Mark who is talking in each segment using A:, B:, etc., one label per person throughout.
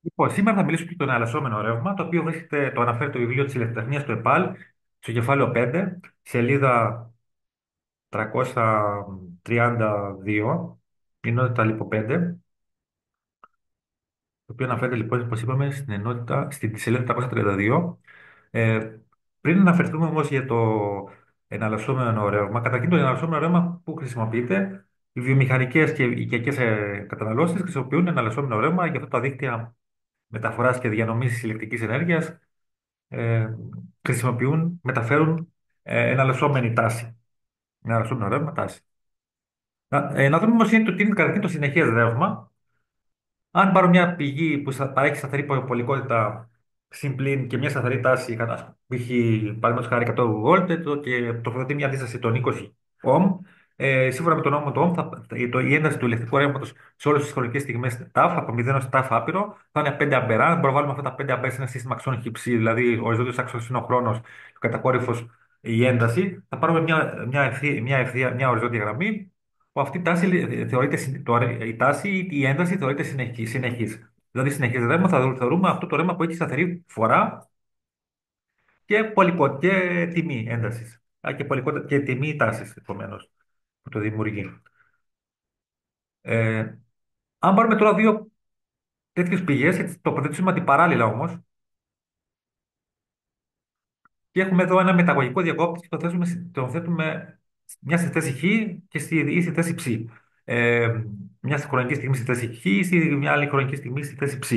A: Λοιπόν, σήμερα θα μιλήσω για το εναλλασσόμενο ρεύμα, το οποίο το αναφέρει το βιβλίο της ηλεκτροτεχνίας του ΕΠΑΛ, στο κεφάλαιο 5, σελίδα 332, ενότητα λοιπόν 5, το οποίο αναφέρεται λοιπόν, όπως είπαμε, στην σελίδα 332. Ε, Πριν αναφερθούμε όμως για το εναλλασσόμενο ρεύμα, καταρχήν το εναλλασσόμενο ρεύμα που χρησιμοποιείται, οι βιομηχανικές και οι οικιακές καταναλώσεις χρησιμοποιούν εναλλασσόμενο ρεύμα για αυτά τα δίκτυα μεταφοράς και διανομής ηλεκτρικής ενέργειας, ε, μεταφέρουν εναλλασσόμενη τάση. Εναλλασσόμενο ρεύμα τάση. Να δούμε όμως είναι τι είναι καταρχήν το συνεχές ρεύμα. Αν πάρω μια πηγή που παρέχει σταθερή πολικότητα συμπλήν και μια σταθερή τάση, π.χ. παραδείγματος χάρη 100 volt και τροφοδοτεί μια αντίσταση των 20 ohm, σύμφωνα με τον νόμο του Ohm, η ένταση του ηλεκτρικού ρεύματο σε όλε τι χρονικέ στιγμέ τάφ, από 0 έως τάφ άπειρο, θα είναι 5 αμπερά. Αν προβάλλουμε αυτά τα 5 αμπερά σε ένα σύστημα αξώνων χυψή, δηλαδή ο οριζόντιος άξονας είναι ο χρόνο, ο κατακόρυφο η ένταση, θα πάρουμε μια οριζόντια γραμμή, που αυτή η τάση θεωρείται, η τάση ή η ένταση θεωρείται συνεχής. Δηλαδή, συνεχές ρεύμα θα θεωρούμε αυτό το ρεύμα που έχει σταθερή φορά και, και τιμή ένταση. Και τιμή τάση, επομένω, που το δημιουργεί. Ε, Αν πάρουμε τώρα δύο τέτοιε πηγέ, και τοποθετήσουμε αντιπαράλληλα όμω, και έχουμε εδώ ένα μεταγωγικό διακόπτη και το θέτουμε μια στη θέση Χ και ή στη θέση Ψ. Μια χρονική στιγμή στη θέση Χ ή μια άλλη χρονική στιγμή στη θέση Ψ.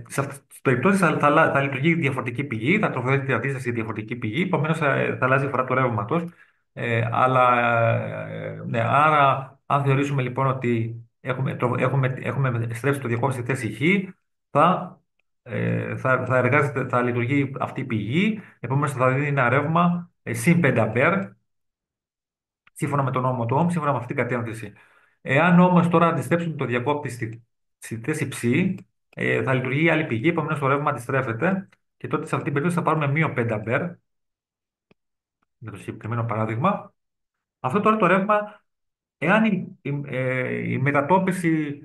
A: Σε αυτέ τι περιπτώσει θα λειτουργεί διαφορετική πηγή, θα τροφοδοτεί την αντίσταση σε διαφορετική πηγή, επομένω θα αλλάζει η φορά του ρεύματο. Ναι, άρα, αν θεωρήσουμε λοιπόν ότι έχουμε στρέψει το διακόπτη στη θέση Χ, θα θα λειτουργεί αυτή η πηγή, επομένως θα δίνει ένα ρεύμα συν 5 αμπέρ, σύμφωνα με τον νόμο του Ohm, σύμφωνα με αυτήν την κατεύθυνση. Εάν όμως τώρα αντιστρέψουμε το διακόπτη στη θέση ψ, θα λειτουργεί η άλλη πηγή, επομένως το ρεύμα αντιστρέφεται και τότε σε αυτή την περίπτωση θα πάρουμε μείον 5 αμπέρ, με το συγκεκριμένο παράδειγμα. Αυτό τώρα το ρεύμα, εάν η μετατόπιση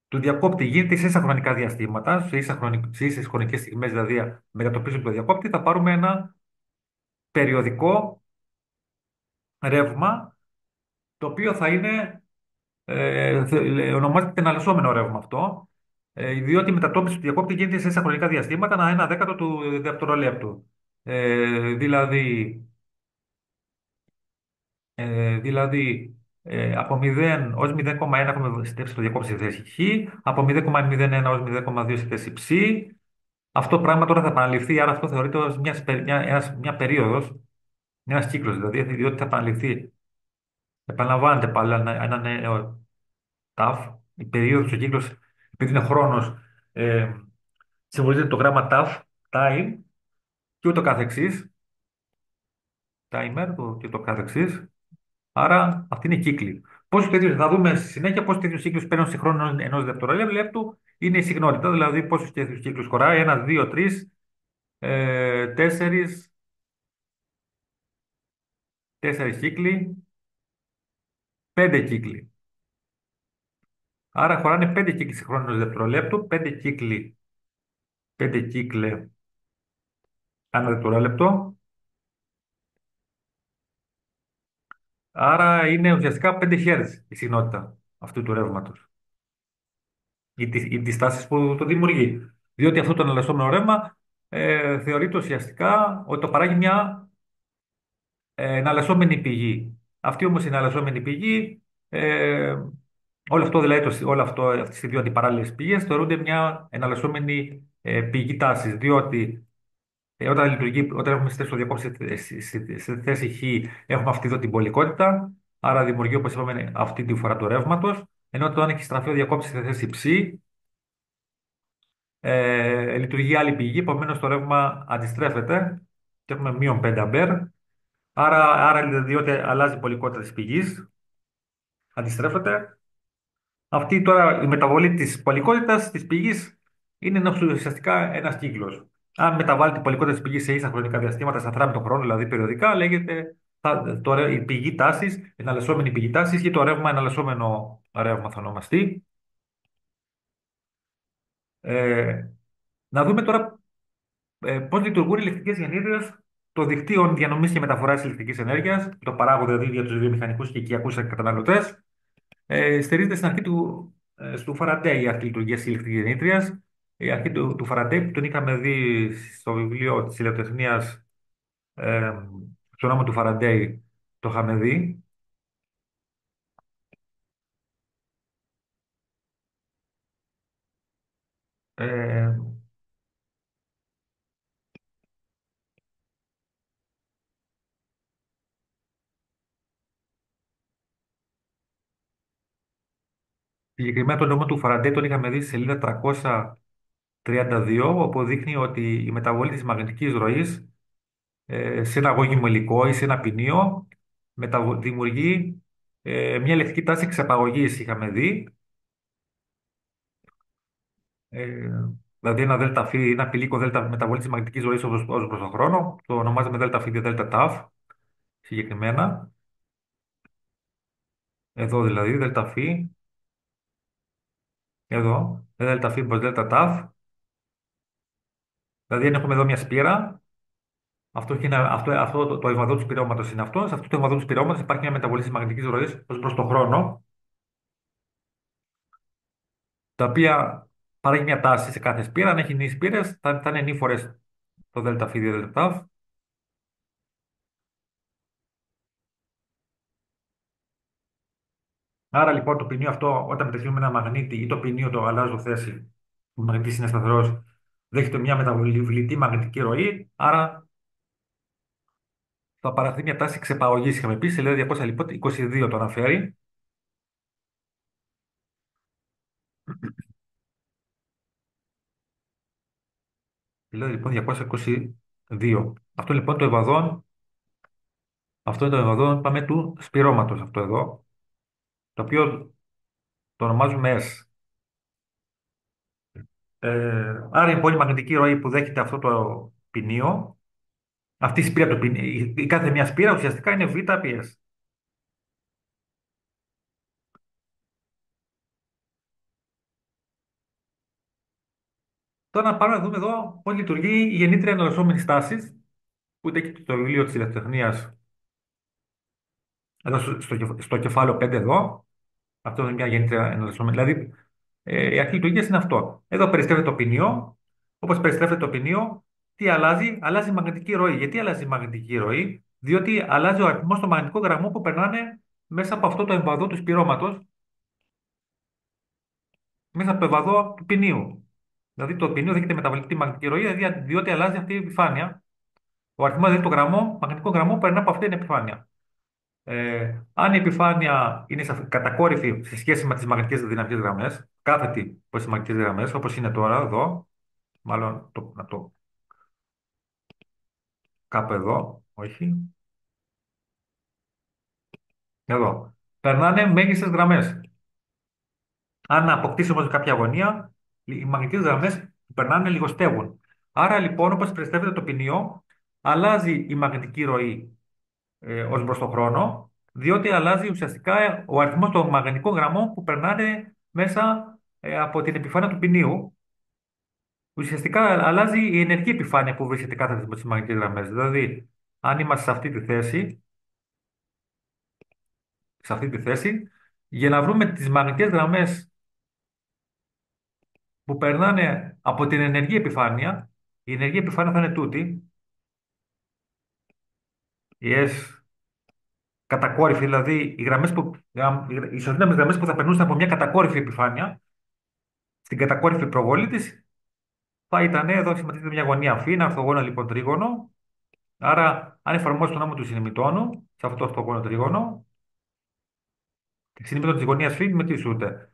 A: του διακόπτη γίνεται σε ίσα χρονικά διαστήματα, σε ίσες χρονικές στιγμές, δηλαδή μετατοπίζουμε το διακόπτη, θα πάρουμε ένα περιοδικό ρεύμα, το οποίο θα είναι, ονομάζεται εναλλασσόμενο ρεύμα αυτό, διότι η μετατόπιση του διακόπτη γίνεται σε ίσα χρονικά διαστήματα, ένα δέκατο του δευτερολέπτου. Δηλαδή, από 0 ως 0,1 έχουμε στρέψει το διακόπτη στη θέση Χ, από 0,01 ως 0,2 στη θέση Ψ. Αυτό το πράγμα τώρα θα επαναληφθεί, άρα αυτό θεωρείται ως μια περίοδος, ένας κύκλος δηλαδή, διότι θα επαναληφθεί. Επαναλαμβάνεται πάλι ένα νέο ταφ, η περίοδος, ο κύκλος, επειδή είναι χρόνος, συμβολίζεται το γράμμα ταφ, time, και ούτω καθεξής, timer και ούτω καθεξής. Άρα αυτή είναι η κύκλη. Θα δούμε στη συνέχεια πόσους τέτοιους κύκλους παίρνουν σε χρόνο ενός δευτερολέπτου είναι η συχνότητα, δηλαδή πόσους τέτοιους κύκλους χωράει, ένα, δύο, τρεις, τέσσερις, τέσσερις κύκλοι, πέντε κύκλοι. Άρα χωράνε πέντε κύκλοι σε χρόνο ενός δευτερολέπτου, πέντε κύκλοι ανά δευτερόλεπτο. Άρα είναι ουσιαστικά 5 Hz η συχνότητα αυτού του ρεύματο ή τη τάση που το δημιουργεί. Διότι αυτό το εναλλασσόμενο ρεύμα θεωρείται ουσιαστικά ότι το παράγει μια εναλλασσόμενη πηγή. Αυτή όμως η εναλλασσόμενη πηγή, όλο αυτό δηλαδή, αυτές οι δύο αντιπαράλληλες πηγές θεωρούνται μια εναλλασσόμενη πηγή τάσης. Διότι όταν έχουμε στήσει το διακόπτη στη θέση Χ, έχουμε αυτή εδώ την πολικότητα, άρα δημιουργεί, όπως είπαμε, αυτή τη φορά του ρεύματο. Ενώ όταν έχει στραφεί ο διακόπτη στη θέση Ψ, λειτουργεί άλλη πηγή, επομένω το ρεύμα αντιστρέφεται και έχουμε μείον 5 αμπέρ. Άρα διότι αλλάζει η πολικότητα τη πηγή, αντιστρέφεται. Αυτή τώρα η μεταβολή τη πολικότητα τη πηγή είναι ουσιαστικά ένα κύκλο. Αν μεταβάλει την πολικότητα τη πηγή σε ίσα χρονικά διαστήματα, σταθερά με τον χρόνο, δηλαδή περιοδικά, λέγεται η πηγή τάση, η εναλλασσόμενη πηγή τάση ή το ρεύμα εναλλασσόμενο ρεύμα θα ονομαστεί. Ε, να δούμε τώρα πώς λειτουργούν οι ηλεκτρικές γεννήτριες, το δικτύο διανομής και μεταφοράς ηλεκτρικής ενέργειας, το παράγοντα δηλαδή για τους βιομηχανικούς και οικιακούς καταναλωτές. Στηρίζεται στην αρχή του Φαραντέη η αρχή λειτουργίας της ηλεκτρικής γεννήτριας. Η αρχή του Φαραντέη που τον είχαμε δει στο βιβλίο της ηλεκτροτεχνίας, ε, στο νόμο του Φαραντέη, το είχαμε δει. Ε, Συγκεκριμένα το νόμο του Φαραντέη τον είχαμε δει στη σελίδα 332, όπου δείχνει ότι η μεταβολή της μαγνητικής ροής σε ένα αγώγιμο υλικό ή σε ένα ποινίο δημιουργεί μια ηλεκτρική τάση ξεπαγωγής, είχαμε δει. Ε, δηλαδή ένα ΔΦ, ένα πηλίκο μεταβολή της μαγνητικής ροής ως προς τον χρόνο, το ονομάζουμε ΔΦ και ΔΤΑΦ συγκεκριμένα. Εδώ δηλαδή ΔΦ, εδώ ΔΦ προς ΔΤΑΦ. Δηλαδή αν έχουμε εδώ μια σπήρα, αυτό το εμβαδόν του πυρώματος είναι αυτό. Σε αυτό το εμβαδόν του πυρώματος υπάρχει μια μεταβολή της μαγνητικής ροής ως προς τον χρόνο, τα οποία παράγει μια τάση σε κάθε σπήρα. Αν έχει νη σπήρες, θα είναι νη φορές το ΔΦ ή ΔΤΑΦ. Άρα λοιπόν το ποινίο αυτό, όταν μετακινούμε ένα μαγνήτη ή το ποινίο το αλλάζω θέση, ο μαγνήτης είναι σταθερός, δέχεται μια μεταβλητή μαγνητική ροή, άρα θα παραχθεί μια τάση ξεπαγωγής. Είχαμε πει, σελίδα 200 λοιπόν, 22 το αναφέρει. Σελίδα λοιπόν 222. Αυτό λοιπόν το ευαδόν, αυτό είναι το ευαδόν, πάμε του σπυρώματος αυτό εδώ, το οποίο το ονομάζουμε S. Άρα λοιπόν η μαγνητική ροή που δέχεται αυτό το ποινίο, αυτή η σπήρα του ποινίου, η κάθε μια σπήρα ουσιαστικά είναι β PS. Τώρα να πάμε να δούμε εδώ πώς λειτουργεί η γεννήτρια εναλλασσόμενης τάσης, που είναι και το βιβλίο της ηλεκτροτεχνίας, εδώ στο κεφάλαιο 5 εδώ. Αυτό είναι μια γεννήτρια εναλλασσόμενη. Δηλαδή, η αρχή λειτουργίας είναι αυτό. Εδώ περιστρέφεται το ποινίο. Όπως περιστρέφεται το ποινίο, τι αλλάζει? Αλλάζει η μαγνητική ροή. Γιατί αλλάζει η μαγνητική ροή? Διότι αλλάζει ο αριθμός των μαγνητικών γραμμών που περνάνε μέσα από αυτό το εμβαδό του σπυρώματος, μέσα από το εμβαδό του ποινίου. Δηλαδή, το ποινίο δέχεται μεταβλητή μαγνητική ροή, διότι αλλάζει αυτή η επιφάνεια. Ο αριθμό δηλαδή των γραμμών, μαγνητικών γραμμών, περνά από αυτή την επιφάνεια. Αν η επιφάνεια είναι κατακόρυφη σε σχέση με τι μαγνητικέ δυναμικέ γραμμέ, κάθετη προ τι μαγνητικέ γραμμέ, όπω είναι τώρα εδώ, μάλλον να το κάπου εδώ, όχι, εδώ. Περνάνε μέγιστε γραμμέ. Αν αποκτήσει όμω κάποια αγωνία, οι μαγνητικέ γραμμέ που περνάνε λιγοστεύουν. Άρα λοιπόν, όπω представляεται το ποινίο, αλλάζει η μαγνητική ροή ως προς τον χρόνο, διότι αλλάζει ουσιαστικά ο αριθμός των μαγνητικών γραμμών που περνάνε μέσα από την επιφάνεια του ποινίου. Ουσιαστικά αλλάζει η ενεργή επιφάνεια που βρίσκεται κάτω από τις μαγνητικές γραμμές. Δηλαδή, αν είμαστε σε αυτή τη θέση, για να βρούμε τις μαγνητικές γραμμές που περνάνε από την ενεργή επιφάνεια, η ενεργή επιφάνεια θα είναι τούτη, η S κατακόρυφη, δηλαδή οι ισοδύναμες γραμμές που θα περνούσαν από μια κατακόρυφη επιφάνεια, στην κατακόρυφη προβολή τη θα ήταν εδώ σχηματίζεται μια γωνία φ, ένα ορθογώνιο λοιπόν τρίγωνο. Άρα, αν εφαρμόσει τον νόμο του συνημιτώνου σε αυτό το ορθογώνιο τρίγωνο, τη συνημιτώνου τη γωνία φ μετρήσονται.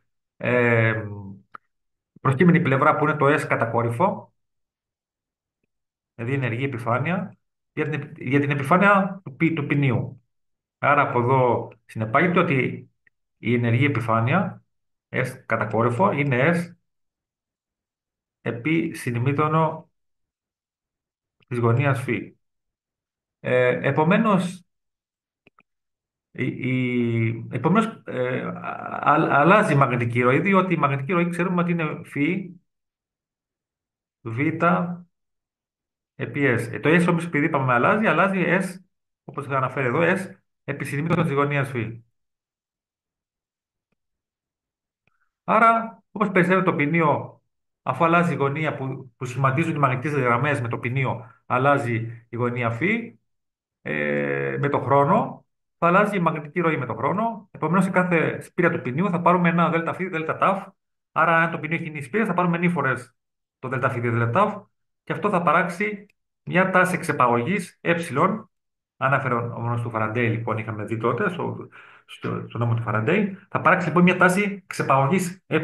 A: Προσκύμενη πλευρά που είναι το S κατακόρυφο, δηλαδή ενεργή επιφάνεια, για την επιφάνεια του ποινίου. Άρα, από εδώ συνεπάγεται ότι η ενεργή επιφάνεια S κατακόρυφο είναι S επί συνημίτωνο της γωνίας φ. Επομένως, επομένως αλλάζει η μαγνητική ροή, διότι η μαγνητική ροή ξέρουμε ότι είναι φ β επί S. Το S όμως επειδή είπαμε αλλάζει S, όπως είχα αναφέρει εδώ, S επί συνημήτων της γωνίας φ. Άρα, όπως περισσεύει το ποινίο, αφού αλλάζει η γωνία που σχηματίζουν οι μαγνητικές γραμμές με το ποινίο, αλλάζει η γωνία φ, με το χρόνο, θα αλλάζει η μαγνητική ροή με το χρόνο. Επομένως, σε κάθε σπήρα του ποινίου θα πάρουμε ένα ΔΦ, ΔΤ. Άρα, αν το ποινίο έχει νη σπήρες, θα πάρουμε νη φορές το ΔΦ, ΔΤ. Και αυτό θα παράξει μια τάση εξεπαγωγής ε. Ανάφερε ο νόμος του Φαραντέη, λοιπόν, είχαμε δει τότε στο νόμο του Φαραντέη. Θα παράξει λοιπόν μια τάση ξεπαγωγής ε.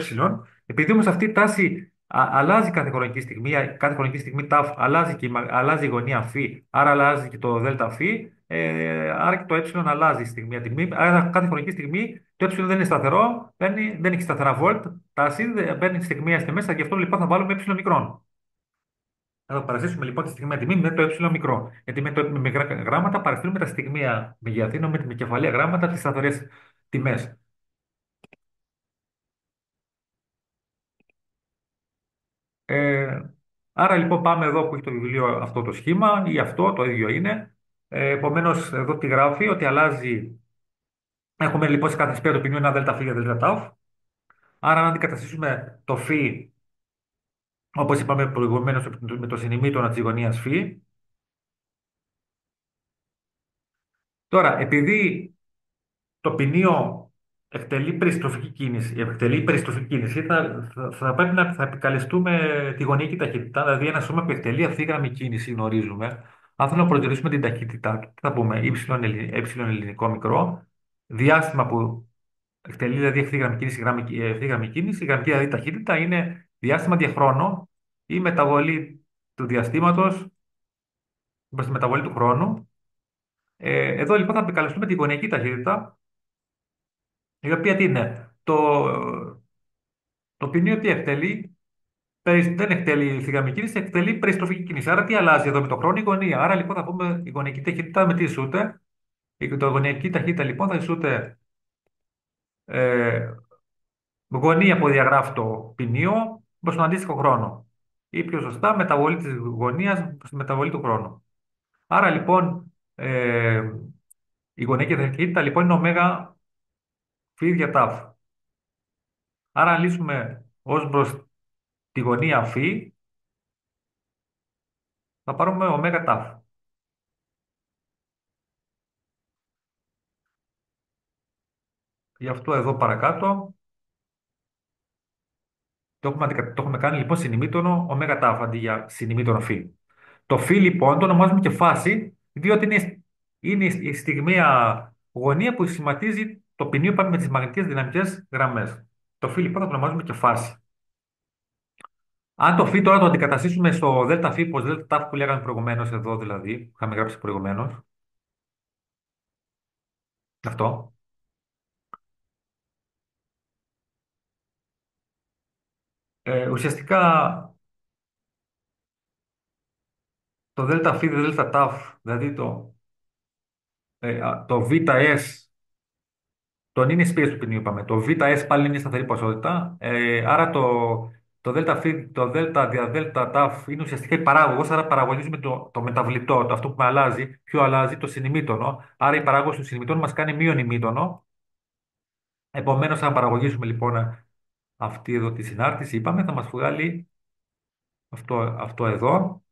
A: Επειδή όμως αυτή η τάση αλλάζει κάθε χρονική στιγμή, κάθε χρονική στιγμή ταφ αλλάζει, αλλάζει η γωνία φ, άρα αλλάζει και το δέλτα φ, άρα και το ε αλλάζει στιγμή μια στιγμή. Άρα κάθε χρονική στιγμή το ε δεν είναι σταθερό, δεν έχει σταθερά βολτ, τάση, μπαίνει στιγμία στη μέσα, γι' αυτό λοιπόν θα βάλουμε ε μικρόν. Θα το παρασύσουμε λοιπόν τη στιγμία τιμή με το ε μικρό. Γιατί με μικρά γράμματα παραστρύνουμε τα στιγμία μεγέθη, με τη κεφαλαία γράμματα τι σταθερέ τιμέ. Ε, άρα λοιπόν πάμε εδώ που έχει το βιβλίο αυτό το σχήμα ή αυτό το ίδιο είναι. Επομένω, εδώ τι γράφει, ότι αλλάζει. Έχουμε λοιπόν σε κάθε σπίτι του ποινίου ένα ΔΦ για ΔΤ. Άρα, αν αντικαταστήσουμε το φ, όπω είπαμε προηγουμένω, με το συνημήτωνα τη γωνία φ. Τώρα, επειδή το ποινίο εκτελεί περιστροφική κίνηση. Εκτελεί περιστροφική κίνηση. Θα πρέπει να θα επικαλεστούμε τη γωνιακή ταχύτητα. Δηλαδή, ένα σώμα που εκτελεί ευθύγραμμη κίνηση, γνωρίζουμε. Αν θέλουμε να προσδιορίσουμε την ταχύτητά του, θα πούμε ε ελληνικό μικρό, διάστημα που εκτελεί δηλαδή ευθύγραμμη κίνηση, ευθύγραμμη κίνηση. Η γραμμική δηλαδή ταχύτητα είναι διάστημα διαχρόνο ή μεταβολή του διαστήματο προ τη μεταβολή του χρόνου. Εδώ λοιπόν θα επικαλεστούμε τη γωνιακή ταχύτητα, η οποία τι είναι. Το ποινίο τι εκτελεί, δεν εκτελεί θυγαμική κίνηση, εκτελεί περιστροφική κίνηση. Άρα τι αλλάζει εδώ με το χρόνο, η γωνία. Άρα λοιπόν θα πούμε η γωνιακή ταχύτητα με τι ισούται. Η γωνιακή ταχύτητα λοιπόν θα ισούται ε, γωνία που διαγράφει το ποινίο προς τον αντίστοιχο χρόνο. Ή πιο σωστά μεταβολή της γωνίας προς τη μεταβολή του χρόνου. Άρα λοιπόν η γωνιακή ταχύτητα λοιπόν είναι ωμέγα φι δια τάφ. Άρα αν λύσουμε ως προς τη γωνία φι, θα πάρουμε ωμέγα τάφ. Γι' αυτό εδώ παρακάτω το έχουμε κάνει λοιπόν συνημήτωνο ωμέγα τάφ αντί για συνημήτωνο φι. Το φι λοιπόν το ονομάζουμε και φάση, διότι είναι η στιγμία γωνία που σχηματίζει το ποινίο πάνω με τις μαγνητικές δυναμικές γραμμές. Το φι λοιπόν θα το ονομάζουμε και φάση. Αν το φι τώρα το αντικαταστήσουμε στο ΔΦ, πως ΔΤ που λέγαμε προηγουμένως εδώ δηλαδή, που είχαμε γράψει προηγουμένως, αυτό, ουσιαστικά το ΔΦ, ΔΤ, δηλαδή το ΒS, το είναι σπίτι του ποινίου είπαμε, το ΒS πάλι είναι μια σταθερή ποσότητα, άρα το ΔΦ, το ΔΔ δια ΔΤ είναι ουσιαστικά η παράγωγος, άρα παραγωνίζουμε το μεταβλητό, αυτό που με αλλάζει, ποιο αλλάζει, το συνημήτωνο, άρα η παράγωγος του συνημήτωνου μας κάνει μείον ημίτωνο. Επομένως, αν παραγωγήσουμε λοιπόν αυτή εδώ τη συνάρτηση, είπαμε, θα μας βγάλει αυτό εδώ,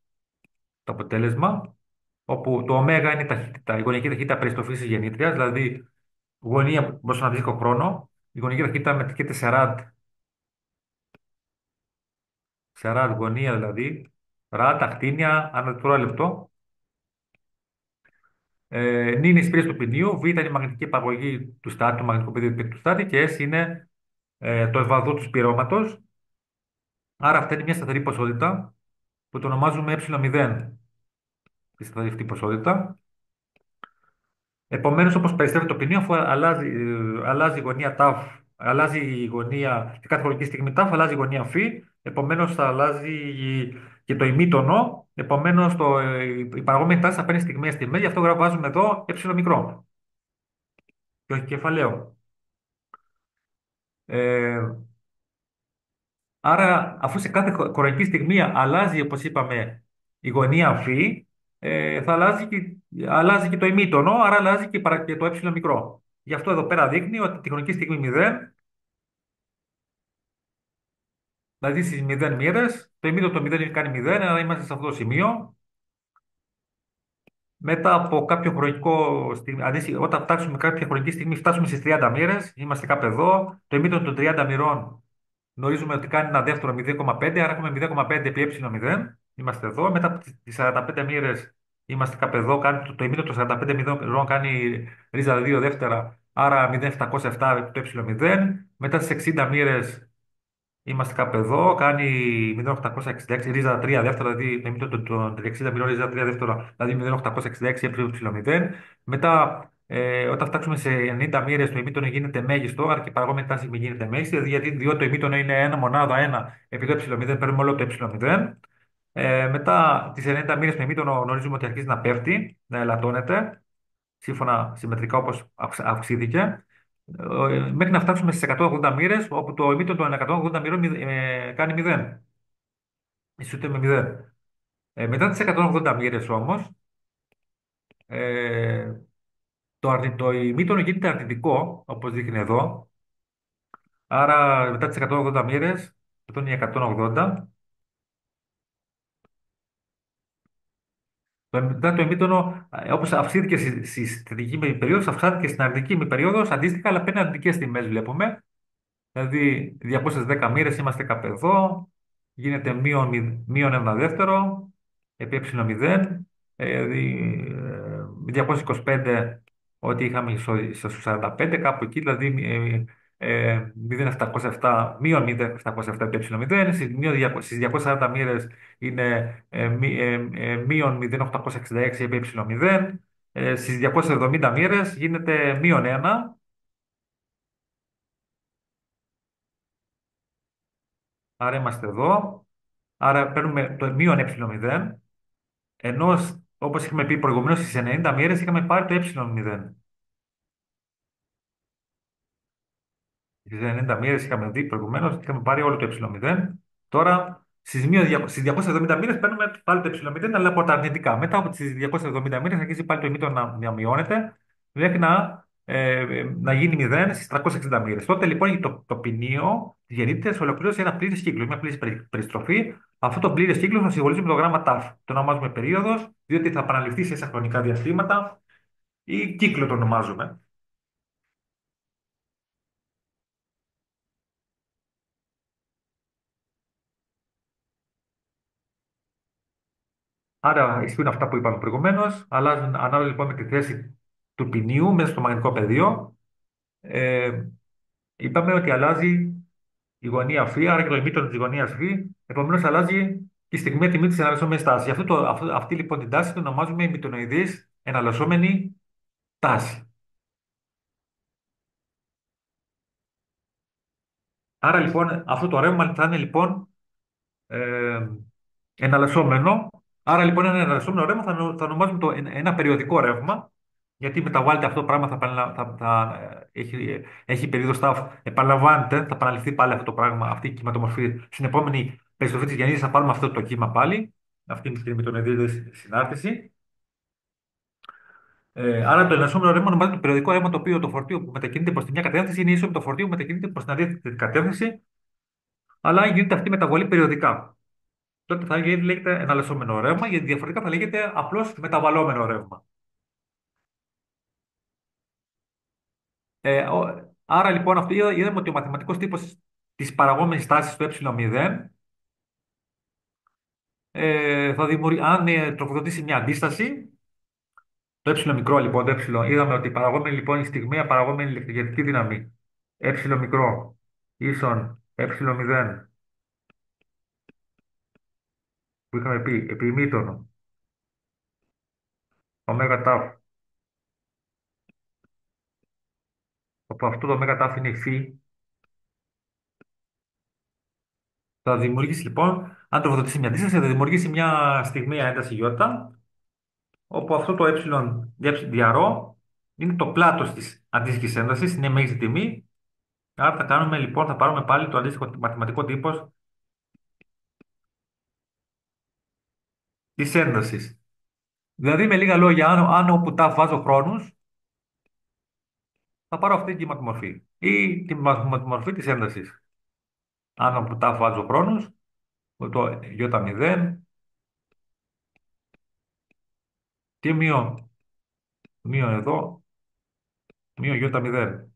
A: το αποτέλεσμα, όπου το ω είναι η γωνιακή ταχύτητα περιστροφής της γεννήτριας, δηλαδή γωνία προς τον αντίστοιχο χρόνο, η γωνιακή ταχύτητα μετριέται σε ραντ γωνία δηλαδή, ραντ ακτίνια ανά δευτερόλεπτο, νη είναι η σπίρες του ποινίου, β είναι η μαγνητική επαγωγή του στάτη, το μαγνητικό πεδίο του στάτη και S είναι το ευαδού του σπυρώματος. Άρα αυτή είναι μια σταθερή ποσότητα που το ονομάζουμε ε0, τη σταθερή αυτή ποσότητα. Επομένως, όπως περιστρέφει το ποινίο, αφού αλλάζει η γωνία ταφ, αλλάζει η γωνία, σε κάθε χρονική στιγμή ταφ, αλλάζει η γωνία φ, επομένως θα αλλάζει και το ημίτονο, επομένως η παραγόμενη τάση θα παίρνει στιγμές τιμές, γι' αυτό βάζουμε εδώ ε μικρό και όχι κεφαλαίο. Ε, Άρα, αφού σε κάθε χρονική στιγμή αλλάζει, όπως είπαμε, η γωνία φ, θα αλλάζει και το ημίτονο, άρα αλλάζει και το ε μικρό. Γι' αυτό εδώ πέρα δείχνει ότι τη χρονική στιγμή 0, δηλαδή στις 0 μοίρες, το ημίτονο το 0 κάνει 0, άρα είμαστε σε αυτό το σημείο. Μετά από κάποιο χρονικό στιγμή, όταν φτάσουμε κάποια χρονική στιγμή, φτάσουμε στις 30 μοίρες, είμαστε κάπου εδώ. Το ημίτονο των 30 μοιρών γνωρίζουμε ότι κάνει ένα δεύτερο 0,5, άρα έχουμε 0,5 επί ε0. Είμαστε εδώ. Μετά από τις 45 μοίρες είμαστε κάπου εδώ. Κάνει το ημίτονο των 45 μοιρών κάνει ρίζα 2 δεύτερα, άρα 0,707 επί το ε0. Μετά στις 60 μοίρες είμαστε κάπου εδώ, κάνει 0,866 ρίζα 3 δεύτερα, δηλαδή με το 60 μοιρών ρίζα 3 δεύτερα, δηλαδή 0,866 ε0. Μετά, όταν φτάσουμε σε 90 μοίρες, το ημίτονο γίνεται μέγιστο, άρα και η παραγόμενη τάση γίνεται μέγιστη, δηλαδή διότι το ημίτονο είναι ένα μονάδα 1 επί το ε0, παίρνουμε όλο το ε0. Μετά τις 90 μοίρες το ημίτονο γνωρίζουμε ότι αρχίζει να πέφτει, να ελαττώνεται, σύμφωνα συμμετρικά όπως αυξήθηκε, μέχρι να φτάσουμε στις 180 μοίρες, όπου το ημίτο των 180 μοίρων κάνει 0. Ισούται με 0. Μετά τις 180 μοίρες όμως, ε, το ημίτονο γίνεται αρνητικό, όπως δείχνει εδώ. Άρα μετά τις 180 μοίρες, αυτό είναι η 180, μετά το ημίτονο, όπως αυξήθηκε στη θετική περίοδο, αυξάθηκε στην αρνητική περίοδο, αντίστοιχα, αλλά παίρνει αρνητικές τιμές, βλέπουμε. Δηλαδή 210 μοίρες είμαστε κάπου εδώ, γίνεται μείον ένα δεύτερο, επί ε0, δηλαδή 225 ό,τι είχαμε στους 45, κάπου εκεί, δηλαδή 0,707, μείον 0,707 επί ε0, στις 240 μοίρες είναι μείον 0,866 επί ε0, στις 270 μοίρες γίνεται μείον 1, άρα είμαστε εδώ. Άρα παίρνουμε το μείον ε0, ενώ όπως είχαμε πει προηγουμένως στις 90 μοίρες είχαμε πάρει το ε0. Στις 90 μοίρες είχαμε δει προηγουμένως ότι είχαμε πάρει όλο το ε0. Τώρα στις 270 μοίρες παίρνουμε πάλι το ε0, αλλά από τα αρνητικά. Μετά από τις 270 μοίρες αρχίζει πάλι το ημίτο να μειώνεται μέχρι να γίνει 0 στις 360 μοίρες. Τότε λοιπόν το ποινίο της γεννήτριας ολοκλήρωσε ένα πλήρες κύκλο, μια πλήρης περιστροφή. Αυτό το πλήρες κύκλο θα συμβολίζει με το γράμμα τάφ. Το ονομάζουμε περίοδος, διότι θα επαναληφθεί σε χρονικά διαστήματα ή κύκλο το ονομάζουμε. Άρα ισχύουν αυτά που είπαμε προηγουμένω, αλλάζουν ανάλογα λοιπόν με τη θέση του ποινίου μέσα στο μαγνητικό πεδίο. Ε, Είπαμε ότι αλλάζει η γωνία φ, άρα και το ημίτονο τη γωνία φ, επομένω αλλάζει και η στιγμή τιμή τη εναλλασσόμενη τάση. Αυτή λοιπόν την τάση την ονομάζουμε ημιτονοειδή εναλλασσόμενη τάση. Άρα λοιπόν αυτό το ρεύμα θα είναι λοιπόν ε, εναλλασσόμενο. Άρα λοιπόν ένα εναλλασσόμενο ρεύμα θα ονομάζουμε ένα περιοδικό ρεύμα, γιατί μεταβάλλεται αυτό το πράγμα, έχει περίοδο στα επαναλαμβάνεται, θα επαναληφθεί πάλι αυτό το πράγμα, αυτή η κυματομορφή. Στην επόμενη περιστροφή τη γεννήτης θα πάρουμε αυτό το κύμα πάλι, αυτή με τον εδίδη συνάρτηση. Άρα το εναλλασσόμενο ρεύμα ονομάζεται το περιοδικό ρεύμα, το οποίο το φορτίο που μετακινείται προ τη μια κατεύθυνση είναι ίσο με το φορτίο που μετακινείται προ την αντίθετη κατεύθυνση, αλλά γίνεται αυτή η μεταβολή περιοδικά. Τότε λέγεται εναλλασσόμενο ρεύμα, γιατί διαφορετικά θα λέγεται απλώ μεταβαλλόμενο ρεύμα. Άρα λοιπόν είδαμε ότι ο μαθηματικός τύπος της παραγόμενης τάσης του ε0 αν τροφοδοτήσει μια αντίσταση, το ε μικρό λοιπόν, είδαμε ότι η παραγόμενη λοιπόν η στιγμία παραγόμενη ηλεκτρική δύναμη ε μικρό ίσον ε0 που είχαμε πει επί ημίτονο ωμέγα τάφ, όπου αυτό το ωμέγα τάφ είναι η φ, θα δημιουργήσει λοιπόν, αν τροφοδοτήσει μια αντίσταση, θα δημιουργήσει μια στιγμία ένταση ιότα, όπου αυτό το διαρρό είναι το πλάτος της αντίστοιχης έντασης, είναι η μέγιστη τιμή. Άρα θα κάνουμε λοιπόν, θα πάρουμε πάλι το αντίστοιχο μαθηματικό τύπος της έντασης. Δηλαδή, με λίγα λόγια, αν όπου τα βάζω χρόνους, θα πάρω αυτή την κυματομορφή ή τη μαθηματική της έντασης. Αν όπου τα βάζω χρόνους, το y0, τι μείον εδώ, μείον y0.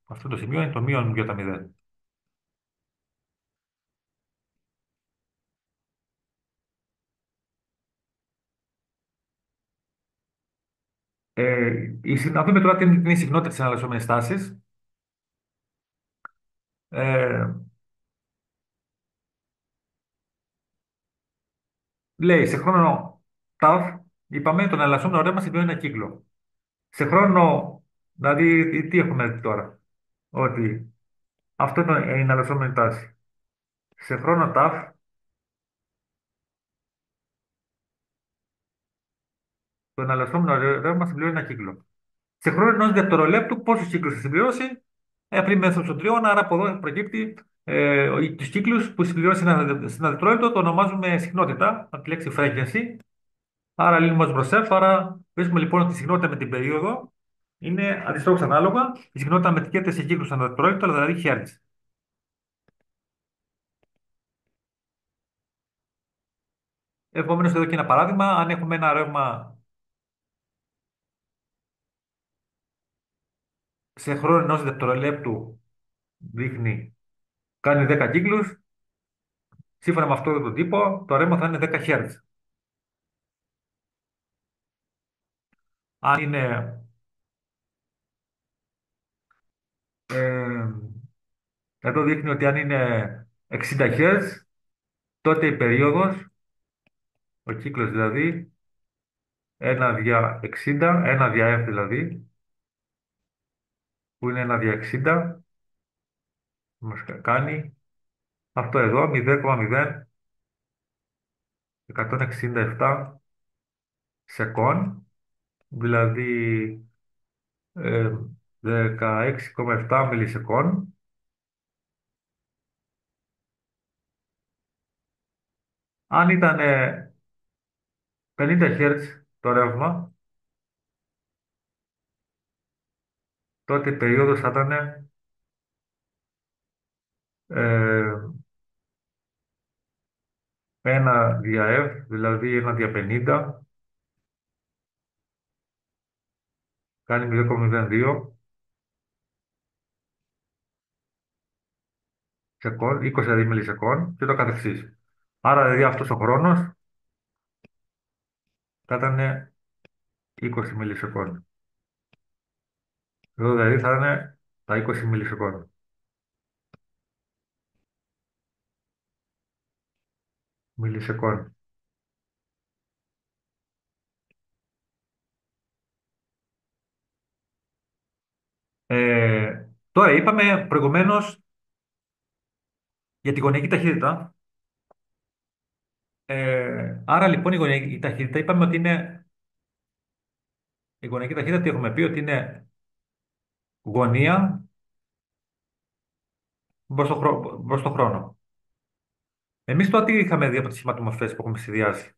A: Αυτό το σημείο είναι το μείον y0. Να δούμε τώρα τι είναι η συχνότητα της εναλλασσόμενης τάσης. Ε, Λέει, σε χρόνο ταφ, είπαμε, τον εναλλασσόμενο ρεύμα σημειώνει ένα κύκλο. Σε χρόνο, δηλαδή, τι έχουμε δει τώρα, ότι αυτό είναι η εναλλασσόμενη τάση. Σε χρόνο ταφ, το εναλλασσόμενο ρεύμα συμπληρώνει ένα κύκλο. Σε χρόνο ενός δευτερολέπτου, πόσους κύκλους θα συμπληρώσει, πριν μέσα στον τριών, άρα από εδώ προκύπτει τους κύκλους που συμπληρώσει σε ένα δευτερόλεπτο, το ονομάζουμε συχνότητα, από τη λέξη frequency. Άρα λύνουμε ως μπροσέφ, άρα βρίσκουμε λοιπόν ότι η συχνότητα με την περίοδο είναι αντιστρόφως ανάλογα. Η συχνότητα μετικέται σε κύκλους ανά δευτερόλεπτο, δηλαδή Hz. Επομένως, εδώ και ένα παράδειγμα, αν έχουμε ένα ρεύμα σε χρόνο ενός δευτερολέπτου, δείχνει, κάνει 10 κύκλους, σύμφωνα με αυτό το τύπο, το ρεύμα θα είναι 10 Hz. Αν είναι, ε, εδώ δείχνει ότι αν είναι 60 Hz, τότε η περίοδος, ο κύκλος δηλαδή, 1 δια 60, 1 δια f δηλαδή, που είναι 1 δια 60, μας κάνει αυτό εδώ 0,0167 σεκόν, δηλαδή ε, 16,7 μιλισεκόν. Αν ήταν 50 Hz το ρεύμα, τότε η περίοδος θα ήταν 1 δια F, δηλαδή 1 δια 50, κάνει 0,02 σεκόν, 20 δηλαδή μιλισεκόν και το καθεξής. Άρα δηλαδή αυτός ο χρόνος θα ήταν 20 μιλισεκόν. Εδώ δηλαδή θα είναι τα 20 μιλισεκόν. Μιλισεκόν. Τώρα είπαμε προηγουμένως για τη γωνιακή ταχύτητα. Άρα λοιπόν η γωνιακή ταχύτητα είπαμε ότι είναι η γωνιακή ταχύτητα, τι έχουμε πει, ότι είναι γωνία προς το χρόνο. Εμείς τώρα τι είχαμε δει από τις σχηματομορφές που έχουμε συνδυάσει.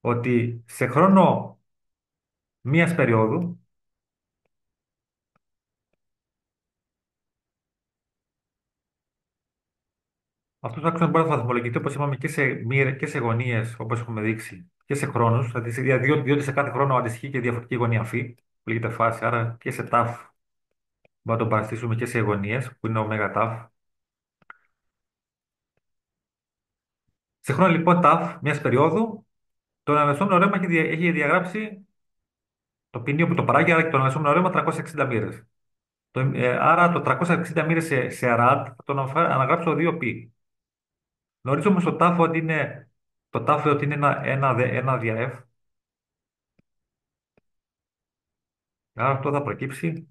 A: Ότι σε χρόνο μίας περίοδου, αυτός ο άξονας μπορεί να βαθμολογηθεί όπως είπαμε και σε μοίρες και σε γωνίες όπως έχουμε δείξει και σε χρόνους, δηλαδή διότι σε κάθε χρόνο αντιστοιχεί και διαφορετική γωνία φ, που λέγεται φάση, άρα και σε ταφ μπορούμε να τον παραστήσουμε και σε γωνίες που είναι ωμέγα ταφ. Σε χρόνο λοιπόν ταφ μιας περίοδου, το αναλυσόμενο ρεύμα έχει διαγράψει το ποινίο που το παράγει, άρα και το αναλυσόμενο ρεύμα 360 μοίρες. Άρα το 360 μοίρες σε ραντ θα το αναγράψω 2π. Γνωρίζω όμως το τάφο ότι είναι ένα δια F. Άρα αυτό θα προκύψει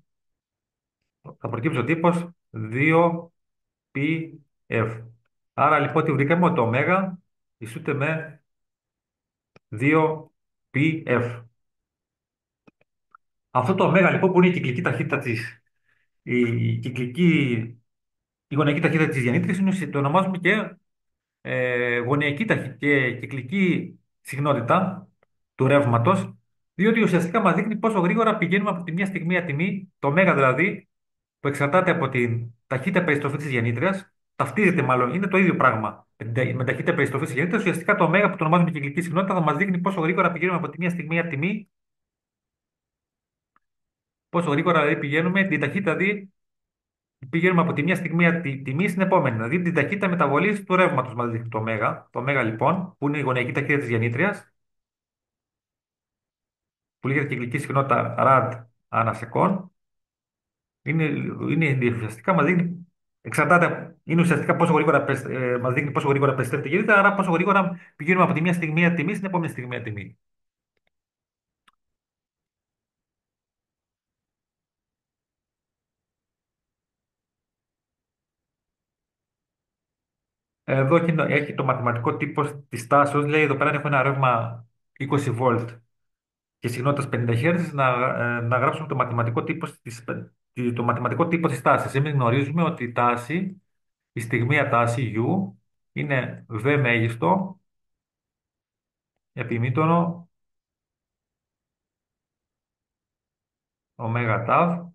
A: ο τύπος 2πf. Άρα λοιπόν τι βρήκαμε, ότι το ω ισούται με 2πf. Αυτό το ω λοιπόν που είναι η κυκλική ταχύτητα η κυκλική, η γωνιακή ταχύτητα της γεννήτρης, το ονομάζουμε και γωνιακή και κυκλική συχνότητα του ρεύματο, διότι ουσιαστικά μα δείχνει πόσο γρήγορα πηγαίνουμε από τη μια στιγμία τιμή, το μέγα δηλαδή, που εξαρτάται από την ταχύτητα περιστροφή τη γεννήτρια, ταυτίζεται μάλλον, είναι το ίδιο πράγμα με ταχύτητα περιστροφή τη γεννήτρια. Ουσιαστικά το μέγα που το ονομάζουμε κυκλική συχνότητα θα μα δείχνει πόσο γρήγορα πηγαίνουμε από τη μια στιγμία τιμή, πόσο γρήγορα δηλαδή πηγαίνουμε, την ταχύτητα δηλαδή πηγαίνουμε από τη μια στιγμή τιμή στην επόμενη. Δηλαδή την ταχύτητα μεταβολή του ρεύματο μα δείχνει το μέγα. Το μέγα λοιπόν, που είναι η γωνιακή ταχύτητα τη γεννήτρια, που λέγεται κυκλική συχνότητα rad ανά σεκόν, είναι, είναι ουσιαστικά μα δείχνει. Εξαρτάται, είναι ουσιαστικά πόσο γρήγορα μα δείχνει πόσο γρήγορα περιστρέφεται η γεννήτρια, άρα πόσο γρήγορα πηγαίνουμε από τη μια στιγμή τιμή στην επόμενη στιγμή τιμή. Εδώ έχει το μαθηματικό τύπο τη τάσεω. Λέει εδώ πέρα έχω ένα ρεύμα 20 βολτ και συχνότητα 50 Hz να γράψουμε το μαθηματικό τύπο της τάσης. Εμείς γνωρίζουμε ότι η τάση, η στιγμία τάση U είναι V μέγιστο επί μήτωνο ωμέγα ταβ.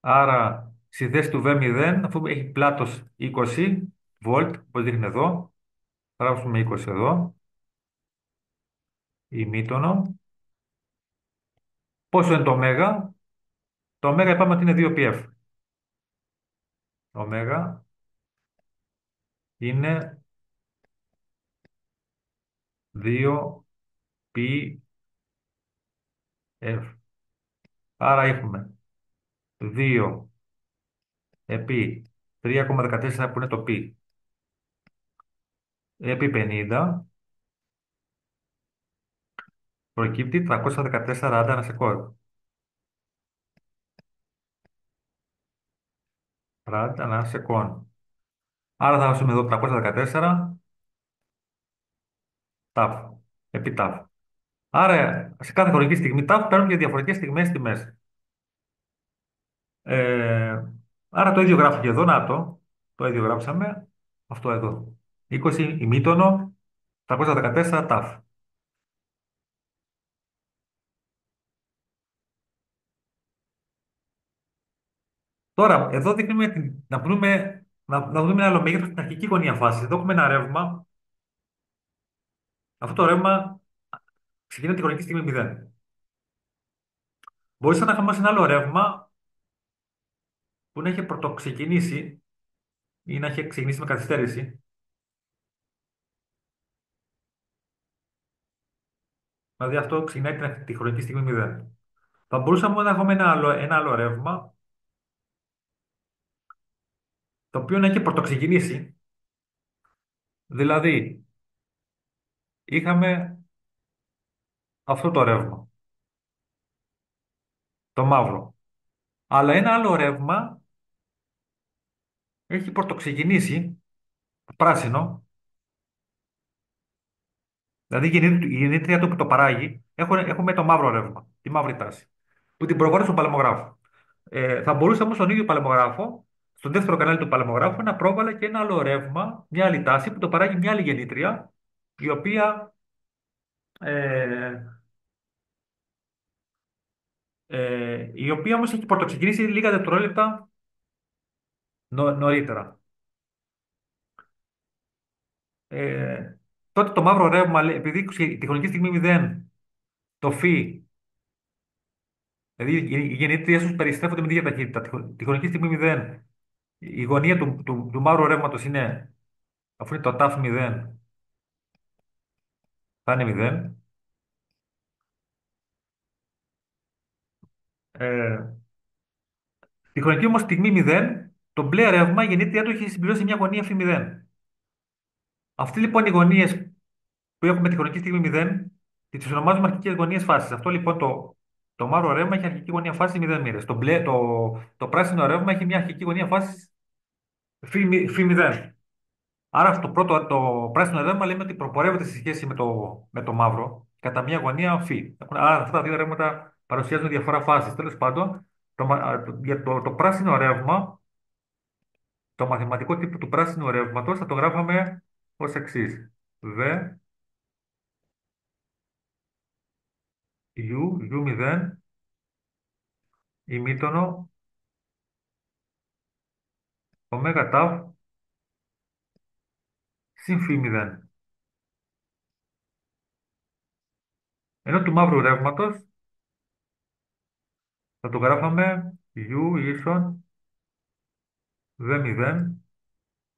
A: Άρα στη θέση του V0, αφού έχει πλάτος 20 βολτ, όπως δείχνει εδώ, θα γράψουμε 20 εδώ, η μήτωνο. Πόσο είναι το ωμέγα? Το ωμέγα είπαμε ότι είναι 2πf. Ωμέγα είναι 2πf. Άρα έχουμε 2 επί 3,14 που είναι το π επί 50 προκύπτει 314 άντα ανά σεκόντ. Ραντ ανά σεκόντ. Άρα θα βάσουμε εδώ 314 ταφ επί ταφ. Άρα σε κάθε χρονική στιγμή ταφ παίρνουν και διαφορετικές στιγμές τιμές. Ε, άρα το ίδιο γράφω και εδώ, να το ίδιο γράψαμε, αυτό εδώ. 20 ημίτονο, 314 ταφ. Τώρα, εδώ δείχνουμε να δούμε ένα άλλο μέγεθο στην αρχική γωνία φάση. Εδώ έχουμε ένα ρεύμα. Αυτό το ρεύμα ξεκινά τη χρονική στιγμή 0. Μπορούσα να είχαμε ένα άλλο ρεύμα που να είχε πρωτοξεκινήσει ή να είχε ξεκινήσει με καθυστέρηση. Δηλαδή αυτό ξεκινάει τη χρονική στιγμή 0. Θα μπορούσαμε να έχουμε ένα άλλο ρεύμα το οποίο να είχε πρωτοξεκινήσει. Δηλαδή, είχαμε αυτό το ρεύμα, το μαύρο. Αλλά ένα άλλο ρεύμα έχει πρωτοξεκινήσει, το πράσινο, δηλαδή η γεννήτρια του που το παράγει, έχουμε το μαύρο ρεύμα, τη μαύρη τάση, που την προχωρεί στον παλαιμογράφο. Θα μπορούσα όμω στον ίδιο παλαιμογράφο, στο δεύτερο κανάλι του παλαιμογράφου, να πρόβαλε και ένα άλλο ρεύμα, μια άλλη τάση που το παράγει μια άλλη γεννήτρια, η οποία, ε, η οποία όμως έχει πρωτοξεκινήσει λίγα δευτερόλεπτα νωρίτερα. Ε, τότε το μαύρο ρεύμα, επειδή τη χρονική στιγμή 0, το φ, δηλαδή οι γεννήτριε του περιστρέφονται με την ίδια ταχύτητα. Τη χρονική στιγμή 0, η γωνία του μαύρου ρεύματο είναι, αφού είναι το τάφ 0, θα είναι 0. Ε, τη χρονική όμω στιγμή 0, το μπλε ρεύμα, η γεννήτριά του έχει συμπληρώσει μια γωνία φ 0. Αυτοί λοιπόν οι γωνίε που έχουμε τη χρονική στιγμή 0, τι ονομάζουμε αρχικέ γωνίε φάση. Αυτό λοιπόν το μαύρο ρεύμα έχει αρχική γωνία φάση 0 μοίρες. Το πράσινο ρεύμα έχει μια αρχική γωνία φάση φ 0. Άρα αυτό το πράσινο ρεύμα λέμε ότι προπορεύεται σε σχέση με το μαύρο κατά μια γωνία φ. Άρα αυτά τα δύο ρεύματα παρουσιάζουν διαφορά φάση. Τέλο πάντων, για το πράσινο ρεύμα, το μαθηματικό τύπο του πράσινου ρεύματος θα το γράφαμε ως εξής. Β, U0, ημίτονο, ωμέγα τάφ, συν φι 0. Ενώ του μαύρου ρεύματος θα το γράφαμε U ίσον V0,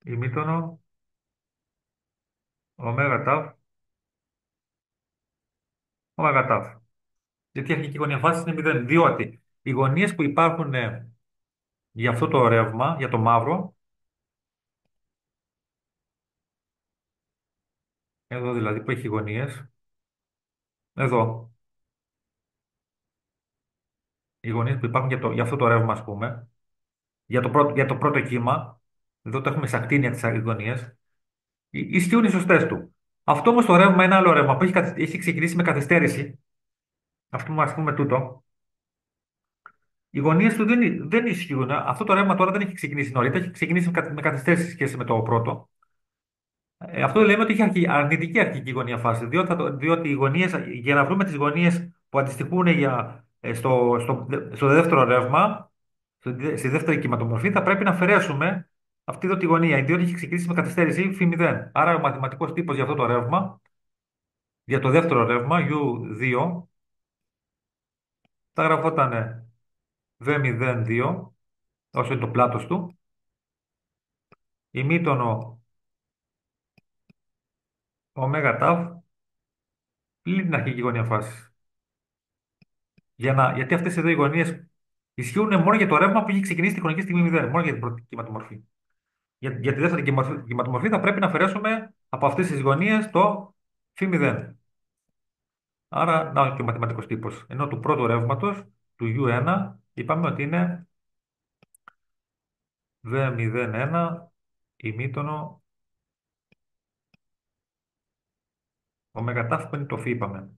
A: ημίτονο, ωμέγα τάφ, ωμέγα τάφ. Γιατί η αρχική γωνία φάσης είναι 0, διότι οι γωνίες που υπάρχουν για αυτό το ρεύμα, για το μαύρο, εδώ δηλαδή που έχει γωνίες, εδώ, οι γωνίες που υπάρχουν για αυτό το ρεύμα, ας πούμε, για το πρώτο κύμα, εδώ το έχουμε σε ακτίνια τις γωνίες, ισχύουν οι σωστές του. Αυτό όμως το ρεύμα, ένα άλλο ρεύμα που έχει ξεκινήσει με καθυστέρηση, αυτό ας πούμε τούτο, οι γωνίες του δεν ισχύουν. Αυτό το ρεύμα τώρα δεν έχει ξεκινήσει νωρίτερα, έχει ξεκινήσει με καθυστέρηση σε σχέση με το πρώτο. Αυτό λέμε ότι έχει αρνητική αρχική γωνία φάση, διότι οι γωνίες, για να βρούμε τις γωνίες που αντιστοιχούν στο δεύτερο ρεύμα, στη δεύτερη κυματομορφή, θα πρέπει να αφαιρέσουμε αυτή εδώ τη γωνία, διότι έχει ξεκινήσει με καθυστέρηση φ0. Άρα ο μαθηματικός τύπος για αυτό το ρεύμα, για το δεύτερο ρεύμα, U2, θα γραφόταν V02, όσο είναι το πλάτος του, ημίτονο ωμέγα τάφ, πλην την αρχική γωνία φάση. Γιατί αυτές εδώ οι γωνίες ισχύουν μόνο για το ρεύμα που έχει ξεκινήσει τη χρονική στιγμή 0, μόνο για την πρώτη κυματομορφή. Για τη δεύτερη κυματομορφή θα πρέπει να αφαιρέσουμε από αυτές τις γωνίες το φ0. Άρα, να και ο μαθηματικός τύπος. Ενώ του πρώτου ρεύματος, του U1, είπαμε ότι είναι V01 ημίτονο ωμέγα τάφ που είναι το φ, είπαμε.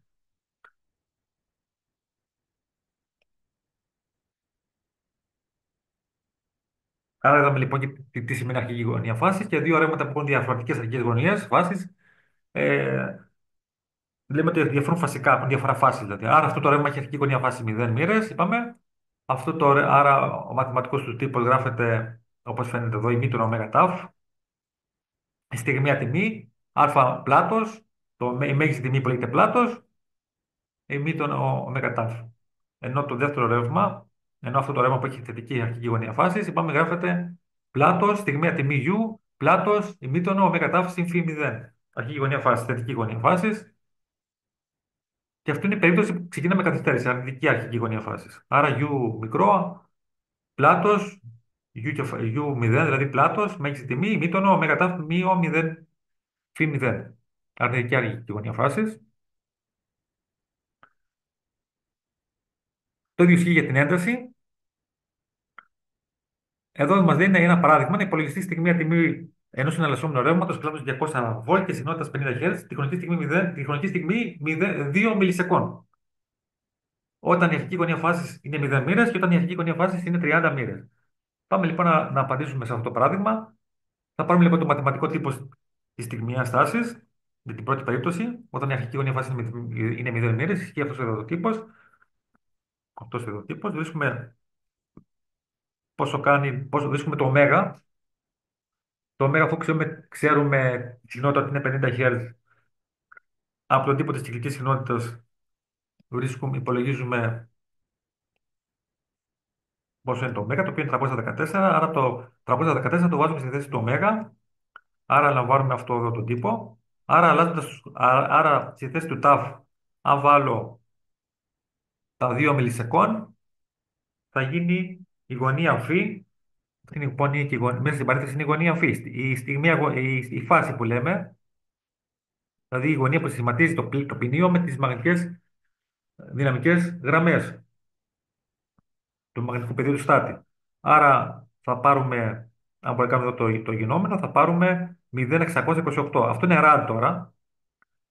A: Άρα είδαμε λοιπόν και τι σημαίνει αρχική γωνία φάση και δύο ρεύματα που έχουν διαφορετικές αρχικές γωνίες φάσεις. Λέμε ότι διαφέρουν φασικά, έχουν διάφορα φάση δηλαδή. Άρα αυτό το ρεύμα έχει αρχική γωνία φάση 0 μοίρες, είπαμε. Άρα ο μαθηματικός του τύπος γράφεται όπως φαίνεται εδώ, ημίτονο ωμέγα τάφ. Η στιγμία τιμή, α πλάτος, η μέγιστη τιμή που λέγεται πλάτος, ημίτονο ωμέγα τάφ. Ενώ το δεύτερο ρεύμα, ενώ αυτό το ρεύμα που έχει θετική αρχική γωνία φάση, είπαμε γράφεται πλάτος, στιγμία τιμή u, πλάτος, ημίτονο ωμέγα τάφ συν φι 0. Αρχική γωνία φάση, θετική γωνία φάση. Και αυτή είναι η περίπτωση που ξεκινά με καθυστέρηση, αρνητική αρχική γωνία φάση. Άρα U μικρό, πλάτο, U 0, δηλαδή πλάτο, μέγιστη τιμή, ημίτονο, ωμέγα τάφ, μείω 0, φι 0. Αρνητική αρχική γωνία φάση. Το ίδιο ισχύει για την ένταση. Εδώ μα δίνει ένα παράδειγμα να υπολογιστεί στιγμία τιμή ενό εναλλασσόμενου ρεύματο πλάτο 200 βολτ και συχνότητα 50 Hz, τη χρονική στιγμή 0, τη χρονική στιγμή 2 μιλισεκόντ. Όταν η αρχική γωνία φάση είναι 0 μοίρες και όταν η αρχική γωνία φάση είναι 30 μοίρες. Πάμε λοιπόν να απαντήσουμε σε αυτό το παράδειγμα. Θα πάρουμε λοιπόν το μαθηματικό τύπο τη στιγμιαία τάση, με την πρώτη περίπτωση, όταν η αρχική γωνία φάση είναι 0 μοίρες, ισχύει αυτό εδώ το τύπο. Αυτό εδώ ο τύπο. Βρίσκουμε πόσο βρίσκουμε το ωμέγα. Το ωμέγα, αφού ξέρουμε τη συχνότητα ότι είναι 50 Hz, από τον τύπο τη κυκλική συχνότητα υπολογίζουμε πόσο είναι το ωμέγα, το οποίο είναι 314. Άρα το 314 το βάζουμε στη θέση του ωμέγα. Άρα λαμβάνουμε αυτό εδώ τον τύπο. Άρα στη θέση του τάφ, αν βάλω τα 2 μιλισεκόν, θα γίνει η γωνία φ. Αυτή είναι η γωνία και μέσα στην παρένθεση είναι η γωνία φ. Η φάση που λέμε, δηλαδή η γωνία που σηματίζει το ποινίο με τις μαγνητικές δυναμικές γραμμές του μαγνητικού πεδίου του στάτη. Άρα θα πάρουμε, αν μπορούμε να κάνουμε εδώ το γινόμενο, θα πάρουμε 0,628. Αυτό είναι rad τώρα.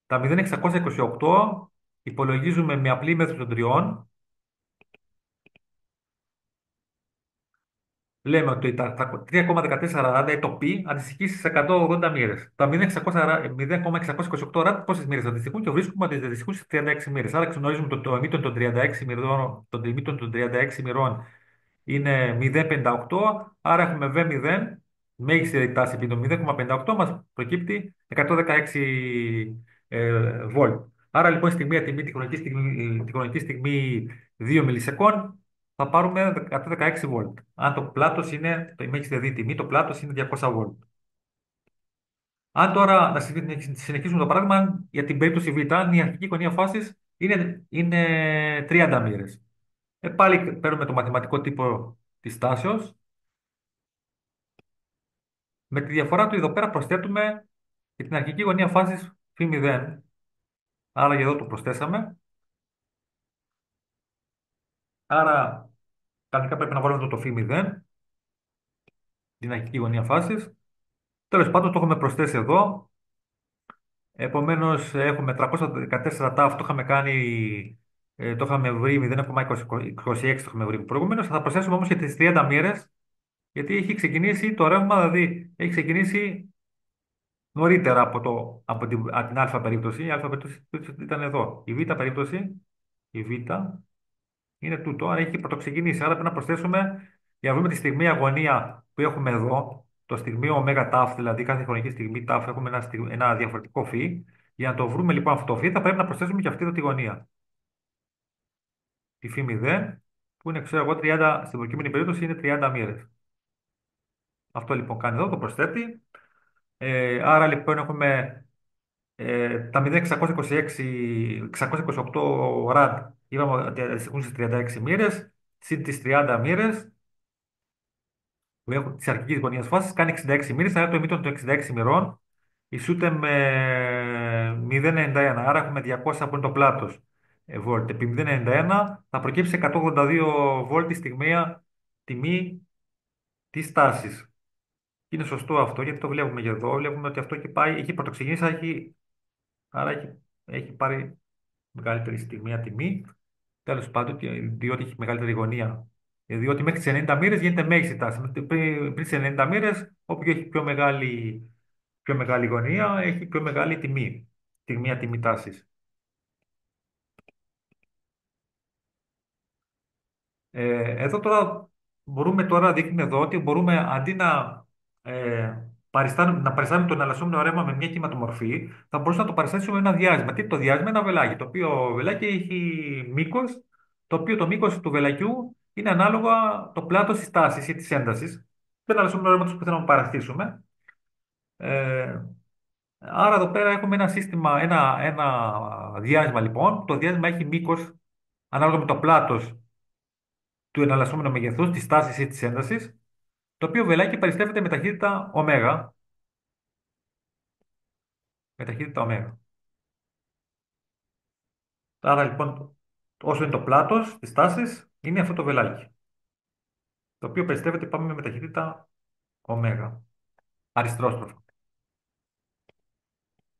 A: Τα 0,628 υπολογίζουμε με απλή μέθοδο των τριών. λέμε ότι τα 3,14 ράντα ή το π αντιστοιχεί στι 180 μοίρε. Τα 0,628 ράντα πόσε μοίρε αντιστοιχούν και βρίσκουμε ότι αντιστοιχούν στι 36 μοίρε. Άρα γνωρίζουμε ότι το εμίτον των 36 μοιρών, τον εμίτον των 36 μοιρών είναι 0,58, άρα έχουμε V0, μέγιστη τάση επί το 0,58 μας προκύπτει 116 βολτ. Άρα λοιπόν στη μία τιμή, τη χρονική στιγμή 2 μιλισεκόν, θα πάρουμε 116 βολτ. Αν το πλάτος είναι, το μέγιστη δηλαδή τιμή, το πλάτος είναι 200 βολτ. Αν τώρα να συνεχίσουμε το παράδειγμα, για την περίπτωση Β, αν η αρχική γωνία φάσης είναι 30 μοίρες. Πάλι παίρνουμε το μαθηματικό τύπο της τάσεως. Με τη διαφορά του εδώ πέρα προσθέτουμε και την αρχική γωνία φάσης φ0. Άρα για εδώ το προσθέσαμε. Άρα κανονικά πρέπει να βάλουμε το φ0, την αρχική γωνία φάσης. Τέλος πάντων το έχουμε προσθέσει εδώ. Επομένως έχουμε 314 τάφ, το είχαμε κάνει, το είχαμε βρει 0,26 το είχαμε βρει προηγουμένως. Θα προσθέσουμε όμως και τις 30 μοίρες, γιατί έχει ξεκινήσει το ρεύμα, δηλαδή έχει ξεκινήσει νωρίτερα από την α περίπτωση. Η α περίπτωση ήταν εδώ. Η β περίπτωση, η β είναι τούτο, άρα έχει πρωτοξεκινήσει. Άρα πρέπει να προσθέσουμε για να βρούμε τη στιγμή αγωνία που έχουμε εδώ, το στιγμίο ω τάφ, δηλαδή κάθε χρονική στιγμή τάφ, έχουμε ένα διαφορετικό φι. Για να το βρούμε λοιπόν αυτό το φι, θα πρέπει να προσθέσουμε και αυτή εδώ τη γωνία. Τη φι 0, που είναι, ξέρω εγώ, 30, στην προκείμενη περίπτωση είναι 30 μοίρες. Αυτό λοιπόν κάνει εδώ, το προσθέτει. Άρα λοιπόν έχουμε τα 0,628 ραντ, είπαμε ότι αντιστοιχούν στις 36 μοίρες, συν τις 30 μοίρες που έχουν της αρχικής γωνίας φάσης, κάνει 66 μοίρες, άρα το εμίτον των 66 μοιρών ισούται με 0,91, άρα έχουμε 200 που είναι το πλάτος βόλτ. Επί 0,91 θα προκύψει 182 βόλτ τη στιγμία τιμή της τάσης. Είναι σωστό αυτό, γιατί το βλέπουμε και εδώ, βλέπουμε ότι αυτό έχει πάει, έχει πρωτοξεγγίσει, άρα έχει πάρει μεγαλύτερη στιγμή τιμή. Τέλο πάντων, διότι έχει μεγαλύτερη γωνία. Διότι μέχρι τι 90 μοίρε γίνεται μέγιστη τάση. Πριν τι 90 μοίρε, όποιο έχει πιο μεγάλη γωνία, έχει πιο μεγάλη τιμή. Στιγμή τιμή τάση. Εδώ τώρα μπορούμε τώρα, δείχνει εδώ ότι μπορούμε αντί να παριστάνουμε τον εναλλασσόμενο ρεύμα με μια κυματομορφή, θα μπορούσαμε να το παριστάσουμε με ένα διάσημα. Τι είναι το διάσημα? Ένα βελάκι, το οποίο βελάκι έχει μήκος, το οποίο το μήκος του βελακιού είναι ανάλογα το πλάτος της τάσης ή της έντασης του εναλλασσόμενου ρεύματος που θέλουμε να παραστήσουμε. Ε, άρα εδώ πέρα έχουμε ένα σύστημα, ένα διάσημα λοιπόν. Το διάσημα έχει μήκος ανάλογα με το πλάτος του εναλλασσόμενου μεγεθούς, της τάσης ή της έντασης, το οποίο βελάκι περιστρέφεται με ταχύτητα ω. Με ταχύτητα ω. Άρα λοιπόν, όσο είναι το πλάτος της τάσης, είναι αυτό το βελάκι, το οποίο περιστρέφεται, πάμε, με ταχύτητα ω. Αριστρόστροφα.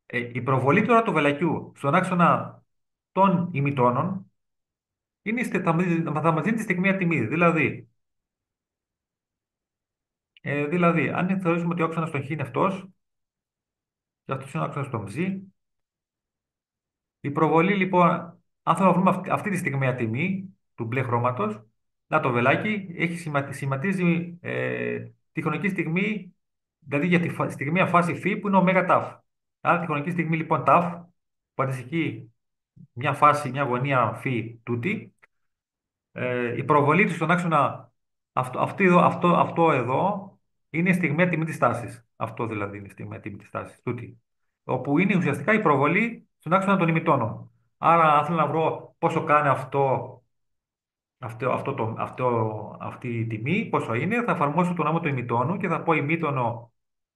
A: Η προβολή τώρα του βελακιού στον άξονα των ημιτώνων θα μας δίνει τη στιγμία τιμή. Δηλαδή, αν θεωρήσουμε ότι ο άξονας των χ είναι αυτός, και αυτός είναι ο άξονας των ψ, η προβολή λοιπόν, αν θέλουμε να βρούμε αυτή τη στιγμαία τιμή του μπλε χρώματος, να το βελάκι σχηματίζει τη χρονική στιγμή, δηλαδή για τη στιγμία φάση φ που είναι ω ταφ. Άρα τη χρονική στιγμή λοιπόν ταφ, που αντιστοιχεί μια φάση, μια γωνία φ τούτη, η προβολή του στον άξονα αυτό εδώ είναι η στιγμαία τιμή της τάσης. Αυτό δηλαδή είναι η στιγμαία τιμή της τάσης τούτη. Όπου είναι ουσιαστικά η προβολή στον άξονα των ημιτώνων. Άρα, αν θέλω να βρω πόσο κάνει αυτή η τιμή, πόσο είναι, θα εφαρμόσω τον άμμο του ημιτώνου και θα πω ημίτονο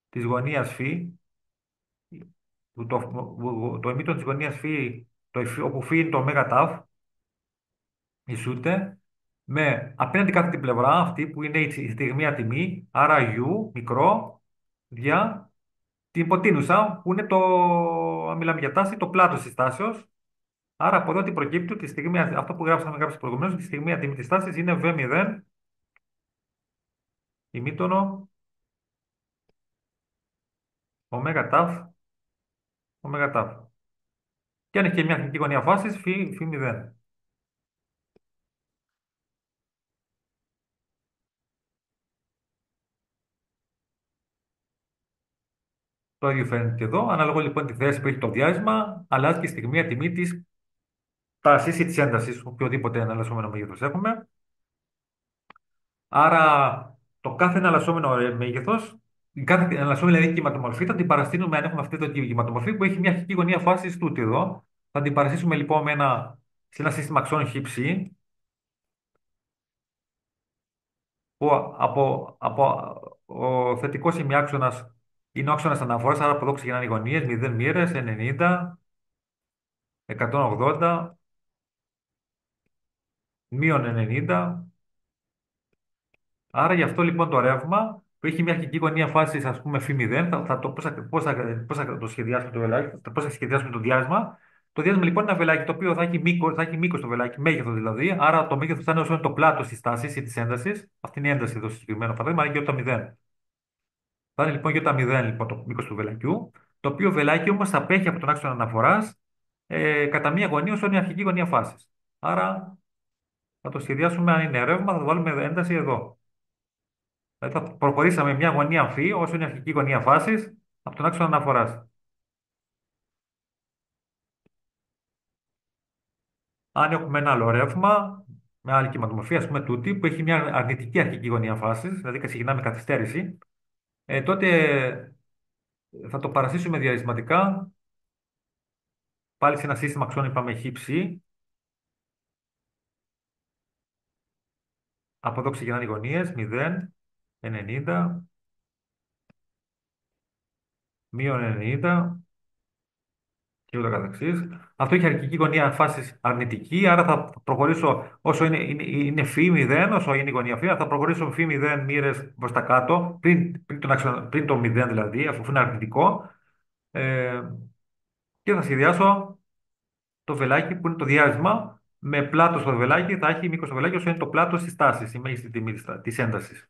A: της γωνίας φ, το ημίτονο της γωνίας φ, όπου φ είναι το ω ταφ, ισούται με απέναντι κάθε την πλευρά αυτή που είναι η στιγμία τιμή, άρα u μικρό, δια την υποτείνουσα που είναι αν μιλάμε για τάση, το πλάτος της τάσεως. Άρα από εδώ τι προκύπτει, τη στιγμή, αυτό που γράψαμε προηγουμένως, τη στιγμή τιμή της τάσης είναι v0 ημίτονο, ωμέγα ταφ, ωμέγα ταφ. Και αν έχει και μια αρχική γωνία φάσης, φι 0. Το ίδιο φαίνεται και εδώ. Ανάλογα λοιπόν τη θέση που έχει το διάστημα, αλλάζει και η στιγμή τιμή τη τάση ή τη ένταση, οποιοδήποτε εναλλασσόμενο μέγεθο έχουμε. Άρα, το κάθε εναλλασσόμενο μέγεθο, η κάθε εναλλασσόμενη δηλαδή κυματομορφή, θα την παραστήνουμε αν έχουμε αυτή εδώ τη κυματομορφή που έχει μια αρχική γωνία φάση τούτη εδώ. Θα την παραστήσουμε λοιπόν σε ένα σύστημα αξώνων χ που ο θετικό ημιάξονα είναι ο άξονα αναφορά, άρα από εδώ ξεκινάνε οι γωνίε 0 μοίρε, 90, 180, μείον 90. Άρα γι' αυτό λοιπόν το ρεύμα που έχει μια αρχική γωνία φάση, α πούμε, φ0, πώς θα το σχεδιάσουμε το βελάκι, πώς θα σχεδιάσουμε το διάστημα. Το διάστημα λοιπόν είναι ένα βελάκι το οποίο θα έχει μήκος το βελάκι, μέγεθο δηλαδή. Άρα το μέγεθο θα είναι όσο είναι το πλάτο τη τάση ή τη ένταση. Αυτή είναι η ένταση εδώ στο συγκεκριμένο παράδειγμα, είναι γιώτα 0. Θα είναι λοιπόν γιώτα 0 λοιπόν, το μήκο του βελακιού. Το οποίο βελάκι όμω θα απέχει από τον άξονα αναφορά κατά μία γωνία όσο είναι η αρχική γωνία φάση. Άρα θα το σχεδιάσουμε αν είναι ρεύμα, θα το βάλουμε ένταση εδώ. Δηλαδή θα προχωρήσαμε μια γωνία αμφί, όσο είναι η αρχική γωνία φάση, από τον άξονα αναφορά. Αν έχουμε ένα άλλο ρεύμα, με άλλη κυματομορφή, α πούμε τούτη, που έχει μια αρνητική αρχική γωνία φάση, δηλαδή ξεκινάμε καθυστέρηση, τότε θα το παρασύσουμε διαρισματικά, πάλι σε ένα σύστημα αξώνων, είπαμε χ, από εδώ ξεκινάνε οι γωνίε, 0, 90, μείον 90, και ούτω καθεξής. Αυτό έχει αρχική γωνία φάση αρνητική, άρα θα προχωρήσω όσο είναι φ0, όσο είναι η γωνία φ, θα προχωρήσω φ0 μοίρε προ τα κάτω, πριν το 0 δηλαδή, αφού είναι αρνητικό, ε, και θα σχεδιάσω το βελάκι που είναι το διάστημα. Με πλάτο στο βελάκι θα έχει μήκο το βελάκι όσο είναι το πλάτο τη τάση, η μέγιστη τιμή τη ένταση.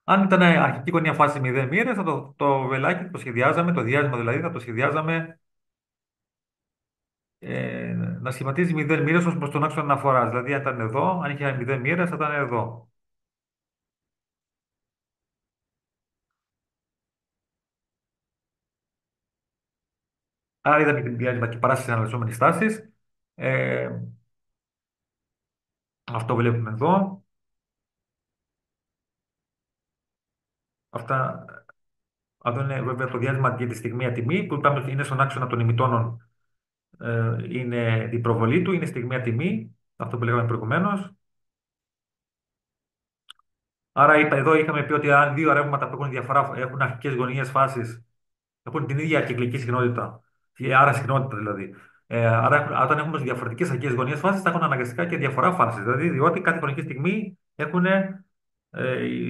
A: Αν ήταν αρχική γωνία φάση 0 μοίρε, το βελάκι το σχεδιάζαμε, το διάστημα δηλαδή, θα το σχεδιάζαμε να σχηματίζει 0 μοίρε ω προ τον άξονα αναφορά. Δηλαδή, αν ήταν εδώ, αν είχε 0 μοίρε, θα ήταν εδώ. Άρα, είδαμε την διάρκεια και παράσταση αναλυσόμενη τάση. Ε, Αυτό βλέπουμε εδώ. Αυτά, αυτό είναι βέβαια το διάστημα για τη στιγμία τιμή, που είπαμε ότι είναι στον άξονα των ημιτώνων. Είναι η προβολή του, είναι στιγμία τιμή, αυτό που λέγαμε προηγουμένω. Άρα, εδώ είχαμε πει ότι αν δύο ρεύματα που έχουν διαφορά, έχουν αρχικέ γωνίε φάση, έχουν την ίδια κυκλική συχνότητα, άρα συχνότητα δηλαδή. Άρα, όταν έχουμε διαφορετικέ αρχικέ γωνίε φάση, θα έχουν αναγκαστικά και διαφορά φάση. Δηλαδή, διότι κάθε χρονική στιγμή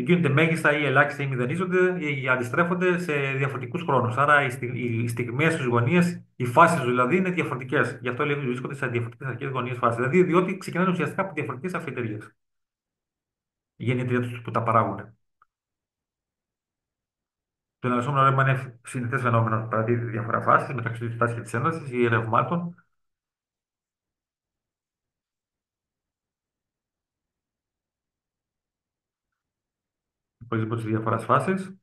A: γίνονται μέγιστα ή ελάχιστα ή μηδενίζονται ή αντιστρέφονται σε διαφορετικού χρόνου. Άρα, οι στιγμέ στι γωνίε, οι φάσει δηλαδή είναι διαφορετικέ. Γι' αυτό βρίσκονται σε διαφορετικέ αρχικέ γωνίε φάση. Δηλαδή, διότι ξεκινάνε ουσιαστικά από διαφορετικέ αφετηρίε. Οι γεννήτρια του που τα παράγουν. Το εναλλασσόμενο ρεύμα είναι συνηθέ φαινόμενο που παρατηρεί τη διαφορά φάση μεταξύ τη τάση και τη ένταση ή ρευμάτων. Οπωσδήποτε τη διαφορά φάση.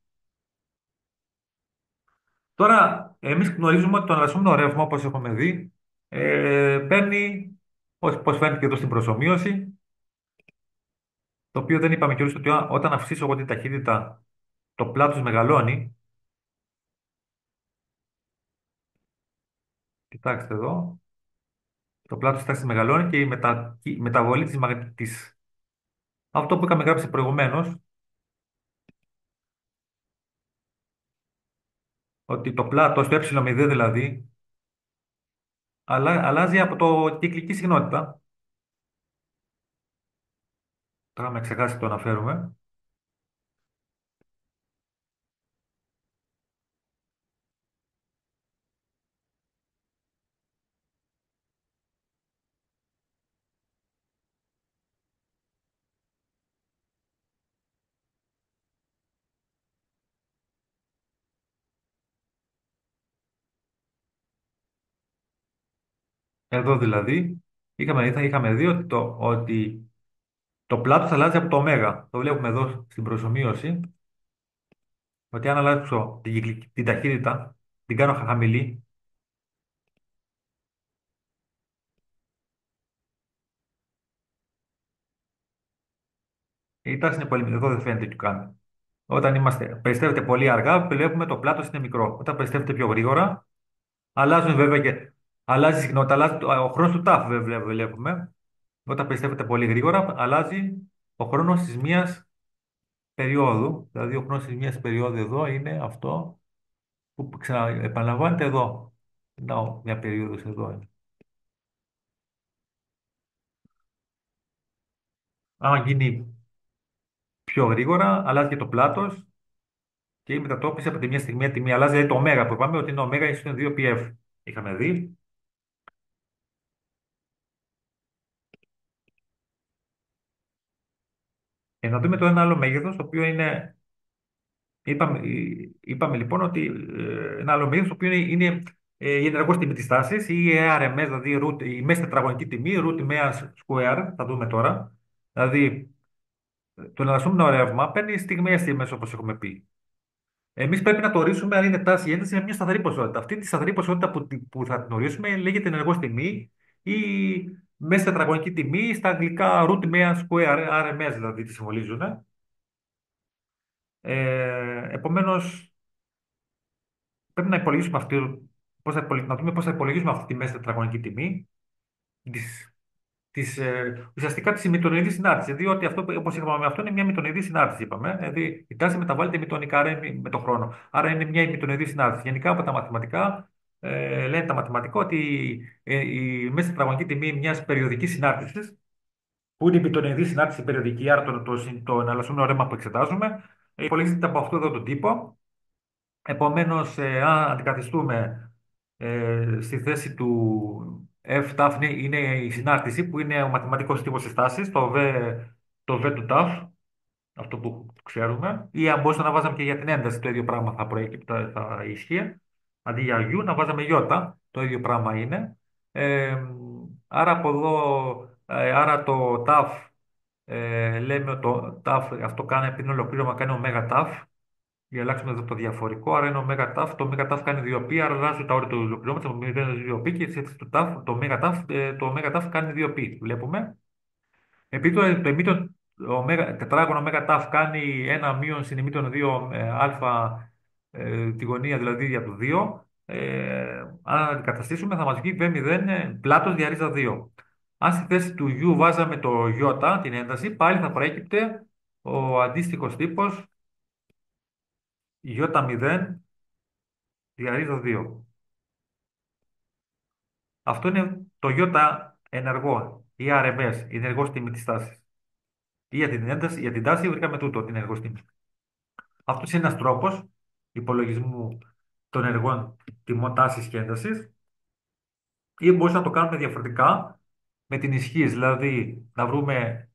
A: Τώρα, εμεί γνωρίζουμε ότι το εναλλασσόμενο ρεύμα, όπω έχουμε δει, παίρνει, όπω φαίνεται και εδώ στην προσωμείωση, το οποίο δεν είπαμε κιόλας ότι όταν αυξήσω εγώ την ταχύτητα, το πλάτος μεγαλώνει. Κοιτάξτε εδώ, το πλάτος της τάξης μεγαλώνει και η μεταβολή της, αυτό που είχαμε γράψει προηγουμένως, ότι το πλάτος, το ε0 δηλαδή, αλλάζει από το κυκλική συχνότητα. Το είχαμε ξεχάσει, το αναφέρουμε. Εδώ δηλαδή είχαμε δει ότι το πλάτος αλλάζει από το ωμέγα. Το βλέπουμε εδώ στην προσομοίωση, ότι αν αλλάξω την ταχύτητα, την κάνω χαμηλή, η τάση είναι πολύ μικρή. Εδώ δεν φαίνεται τι κάνει. Όταν περιστρέφεται πολύ αργά, βλέπουμε το πλάτος είναι μικρό. Όταν περιστρέφεται πιο γρήγορα, αλλάζουν βέβαια και αλλάζει η συχνότητα, αλλάζει ο χρόνος του τάφου, βέβαια, βλέπουμε. Όταν περιστρέφεται πολύ γρήγορα, αλλάζει ο χρόνος της μίας περίοδου. Δηλαδή, ο χρόνος της μίας περίοδου εδώ είναι αυτό που επαναλαμβάνεται εδώ. Να, μια περίοδος εδώ είναι. Αν γίνει πιο γρήγορα, αλλάζει και το πλάτος και η μετατόπιση από τη μια στιγμή τη μία αλλάζει. Δηλαδή το ωμέγα που είπαμε ότι είναι ωμέγα ίσον 2πf. Είχαμε δει. Να δούμε το ένα άλλο μέγεθος, το οποίο είναι. Είπαμε λοιπόν ότι ένα άλλο μέγεθος, το οποίο είναι η ενεργός τιμή της τάσης ή η RMS, δηλαδή η μέση τετραγωνική τιμή, root mean square, θα δούμε τώρα. Δηλαδή, το εναλλασσόμενο ρεύμα παίρνει στιγμιαίες τιμές όπως έχουμε πει. Εμείς πρέπει να το ορίσουμε αν είναι τάση ή ένταση με μια σταθερή ποσότητα. Αυτή τη σταθερή ποσότητα που θα την ορίσουμε λέγεται ενεργός τιμή ή μέση τετραγωνική τιμή, στα αγγλικά root mean square, RMS δηλαδή τη συμβολίζουν. Επομένως, πρέπει να υπολογίσουμε να δούμε πώς θα υπολογίσουμε αυτή τη μέση τετραγωνική τιμή ουσιαστικά τη μητονοειδή συνάρτηση. Διότι αυτό, όπω είπαμε, αυτό είναι μια μητονοειδή συνάρτηση, είπαμε. Δηλαδή η τάση μεταβάλλεται μητονικά, άρα είναι με τον χρόνο. Άρα είναι μια μητονοειδή συνάρτηση. Γενικά από τα μαθηματικά λένε τα μαθηματικά ότι η μέση τετραγωνική τιμή μια περιοδική συνάρτηση, που είναι η μητονοειδή συνάρτηση περιοδική, άρα το εναλλασσόμενο ρεύμα που εξετάζουμε, υπολογίζεται από αυτό εδώ τον τύπο. Επομένως, αν αντικαθιστούμε στη θέση του F τάφ είναι η συνάρτηση που είναι ο μαθηματικός τύπος της τάσης, το V του τάφ, αυτό που ξέρουμε, ή αν μπορούσαμε να βάζαμε και για την ένταση το ίδιο πράγμα θα προέκυπτε, θα ισχύει. Αντί για U να βάζαμε Ι, το ίδιο πράγμα είναι. Ε, άρα από εδώ, άρα το τάφ, λέμε ότι το τάφ αυτό κάνει, επειδή είναι ολοκλήρωμα, κάνει ωμέγα τάφ, για αλλάξουμε εδώ το διαφορικό, άρα είναι ο ΜΤΑΦ. Το ΜΤΑΦ κάνει 2π, άρα αλλάζουν τα όρια του ολοκληρώματο από 0 έως 2π και έτσι το ΜΤΑΦ κάνει 2π. Βλέπουμε. Επειδή το ημίτον, τετράγωνο ΜΤΑΦ κάνει 1 μείον συν ημίτον 2 α τη γωνία δηλαδή για το 2, αν αντικαταστήσουμε θα μας βγει V0 πλάτος διαρρίζα 2. Αν στη θέση του U βάζαμε το Ι, την ένταση, πάλι θα προέκυπτε ο αντίστοιχος τύπος Ι0 διαρρίζα 2. Αυτό είναι το Ι ενεργό ή RMS, η ενεργός τιμή της τάσης. Ή για την ένταση, για την τάση βρήκαμε τούτο, την ενεργός τιμή. Αυτός είναι ένας τρόπος υπολογισμού των ενεργών τιμών τάσης και έντασης. Ή μπορούμε να το κάνουμε διαφορετικά με την ισχύς, δηλαδή να βρούμε,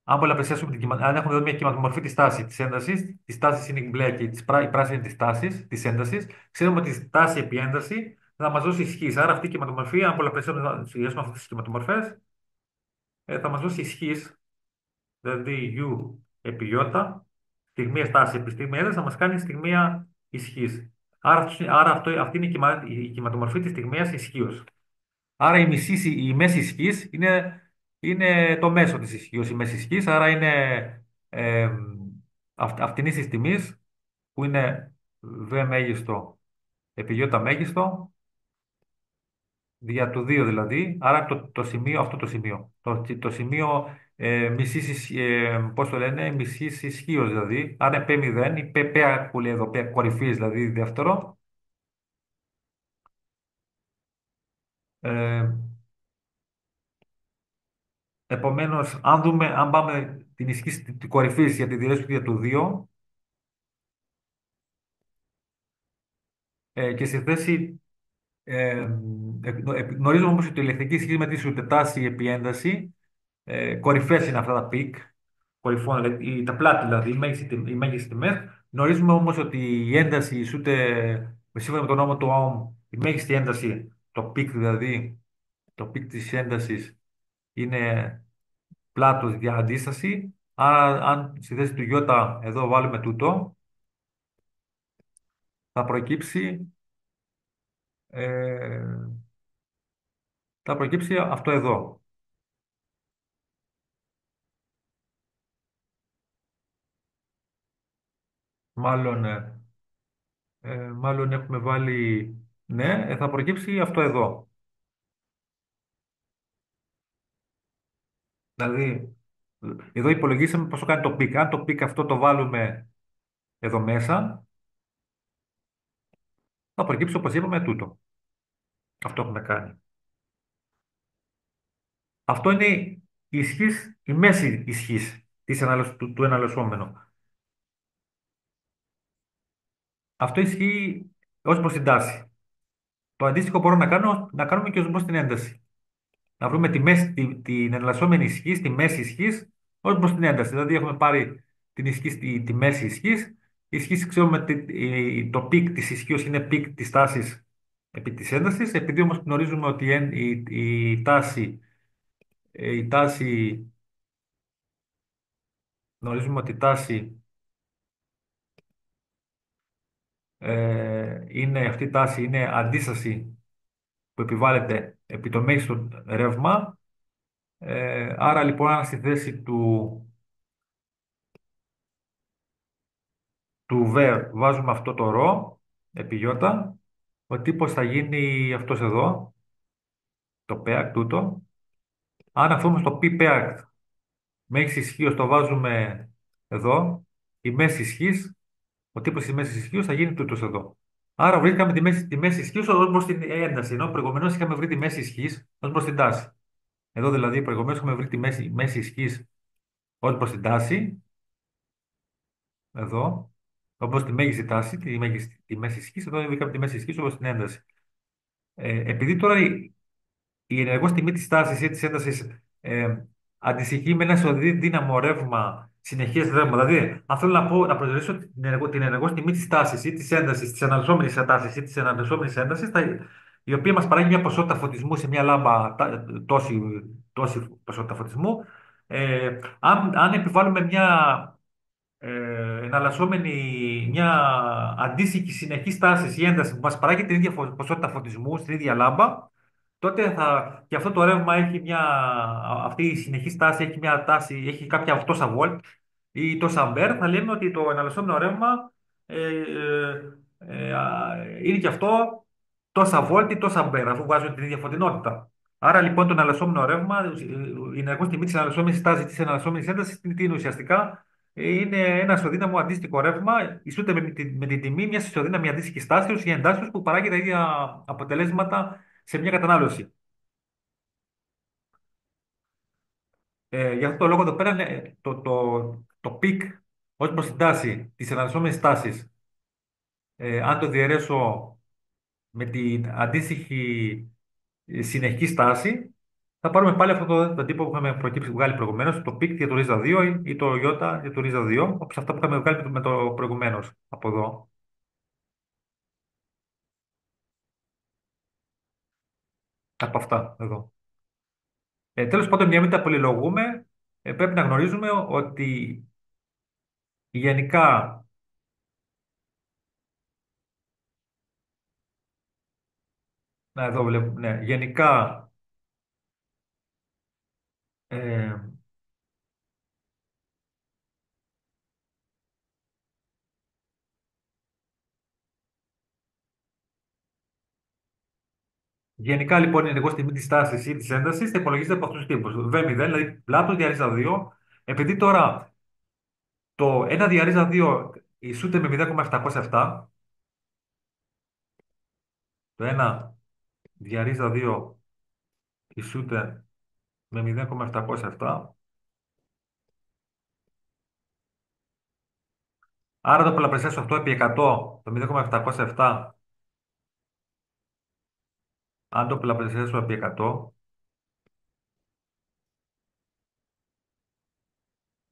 A: αν πολλαπλασιάσουμε αν έχουμε εδώ μια κυματομορφή της τάσης, της έντασης, της τάσης είναι η μπλε και η πράσινη της τάσης, της έντασης, ξέρουμε ότι η τάση επί ένταση θα μας δώσει ισχύς. Άρα αυτή η κυματομορφή, αν πολλαπλασιάσουμε αυτές τις κυματομορφές, θα μας δώσει ισχύς, δηλαδή U επί Ι, στιγμία τάση επί στιγμή ένταση, θα μας κάνει στιγμία ισχύς. Αυτή είναι η κυματομορφή της στιγμίας ισχύως. Άρα η μέση ισχύς είναι το μέσο της ισχύως, η μέση ισχύς, άρα είναι ε, αυτινής της τιμής, που είναι V μέγιστο επί Ι μέγιστο, δια του 2 δηλαδή, άρα το σημείο, αυτό το σημείο. Το σημείο πώς το λένε, μισής ισχύως δηλαδή, άρα είναι P0 ή P που λέει εδώ, P κορυφής δηλαδή δεύτερο. Ε, Επομένως, αν πάμε την ισχύ την κορυφής για τη διαιρέση του του 2 και στη θέση γνωρίζουμε όμως ότι η ηλεκτρική ισχύ μετρήσει ούτε τάση επί ένταση, κορυφές είναι αυτά τα πικ, κορυφών, δηλαδή, τα πλάτη δηλαδή, οι μέγιστοι τιμές. Γνωρίζουμε όμως ότι η ένταση ισούται, σύμφωνα με τον νόμο του Ohm, η μέγιστη ένταση, το πικ δηλαδή, Το πικ της έντασης είναι πλάτος δια αντίσταση. Άρα, αν στη θέση του γιώτα εδώ βάλουμε τούτο, θα προκύψει, ε, θα προκύψει αυτό εδώ. Μάλλον, μάλλον έχουμε βάλει, ναι, θα προκύψει αυτό εδώ. Δηλαδή, εδώ υπολογίσαμε πόσο κάνει το πικ. Αν το πικ αυτό το βάλουμε εδώ μέσα, θα προκύψει όπως είπαμε τούτο. Αυτό έχουμε κάνει. Αυτό είναι η ισχύς, η μέση ισχύς του εναλλασσόμενου. Αυτό ισχύει ως προς την τάση. Το αντίστοιχο μπορώ να κάνουμε και ως προς την ένταση. Να βρούμε τη μέση, την εναλλασσόμενη ισχύ, τη μέση ισχύ, ως προς την ένταση. Δηλαδή έχουμε πάρει την ισχύ, τη μέση ισχύ. Η ισχύ ξέρουμε ότι το πικ της ισχύω είναι πικ της τάσης επί της έντασης. Επειδή όμως γνωρίζουμε ότι η τάση, γνωρίζουμε ότι η τάση αυτή η τάση είναι αντίσταση που επιβάλλεται επί το μέγιστο ρεύμα. Άρα λοιπόν, αν στη θέση του βάζουμε αυτό το ρο επί γιώτα, ο τύπος θα γίνει αυτός εδώ, το πέακ τούτο. Αν αυτό στο πι πέακ μέγιστη ισχύω το βάζουμε εδώ, η μέση ισχύς, ο τύπος της μέσης ισχύω θα γίνει τούτος εδώ. Άρα βρήκαμε τη μέση ισχύω ως προς την ένταση, ενώ προηγουμένως είχαμε βρει τη μέση ισχύς ως προς την τάση. Εδώ δηλαδή προηγουμένως είχαμε βρει τη μέση ισχύς ως προς την τάση, εδώ, όπως τη μέγιστη τάση, τη μέση ισχύς, εδώ βρήκαμε τη μέση ισχύς όπως την ένταση. Επειδή τώρα η ενεργός τιμή της τάσης ή της έντασης αντιστοιχεί με ένα ισοδύναμο ρεύμα, συνεχές ρεύμα. Δηλαδή, αν θέλω να πω, να προσδιορίσω την ενεργός τιμή της τάσης ή της έντασης, της αναλυσόμενης τάσης ή της αναλυσόμενης έντασης, η οποία μας παράγει μια ποσότητα φωτισμού σε μια λάμπα, τόση ποσότητα φωτισμού. Αν επιβάλλουμε εναλλασσόμενη, μια αντίστοιχη συνεχή τάση ή ένταση που μας παράγει την ίδια ποσότητα φωτισμού στην ίδια λάμπα, τότε και αυτό το ρεύμα αυτή η συνεχή τάση έχει μια τάση, έχει κάποια τόσα βολτ ή τόσα αμπέρ, θα λέμε ότι το εναλλασσόμενο ρεύμα ε, είναι και αυτό τόσα βολτ ή τόσα αμπέρ, αφού βγάζουν την ίδια φωτεινότητα. Άρα λοιπόν το εναλλασσόμενο ρεύμα, η ενεργός τιμή τη εναλλασσόμενη τάση τη εναλλασσόμενη ένταση, τι είναι ουσιαστικά? Είναι ένα ισοδύναμο αντίστοιχο ρεύμα, ισούται με την τιμή μια ισοδύναμη αντίστοιχη τάσεω ή εντάσεω που παράγει τα ίδια αποτελέσματα σε μια κατανάλωση. Γι' αυτό το λόγο εδώ πέρα το πικ ως προς την τάση της εναλλασσόμενης τάσης, αν το διαιρέσω με την αντίστοιχη συνεχή στάση, θα πάρουμε πάλι αυτό το τύπο που είχαμε βγάλει προηγουμένως, το πικ για το ρίζα 2 ή το ιότα για το ρίζα 2, όπως αυτά που είχαμε βγάλει με το προηγουμένως από εδώ. Από αυτά εδώ. Τέλος πάντων, για να μην τα πολυλογούμε, πρέπει να γνωρίζουμε ότι γενικά, εδώ βλέπουμε, ναι, ε, γενικά λοιπόν η ενεργός τιμή της τάσης ή της έντασης θα υπολογίζεται από αυτούς τους τύπους. V0, δηλαδή πλάτος διαρρίζα 2. Επειδή τώρα το 1 διαρρίζα 2 ισούται με 0,707, το 1 διαρρίζα 2 ισούται με 0,707, άρα το πολλαπλασιάσω αυτό επί 100, το 0,707, αν το πολλαπλασιάσω επί 100,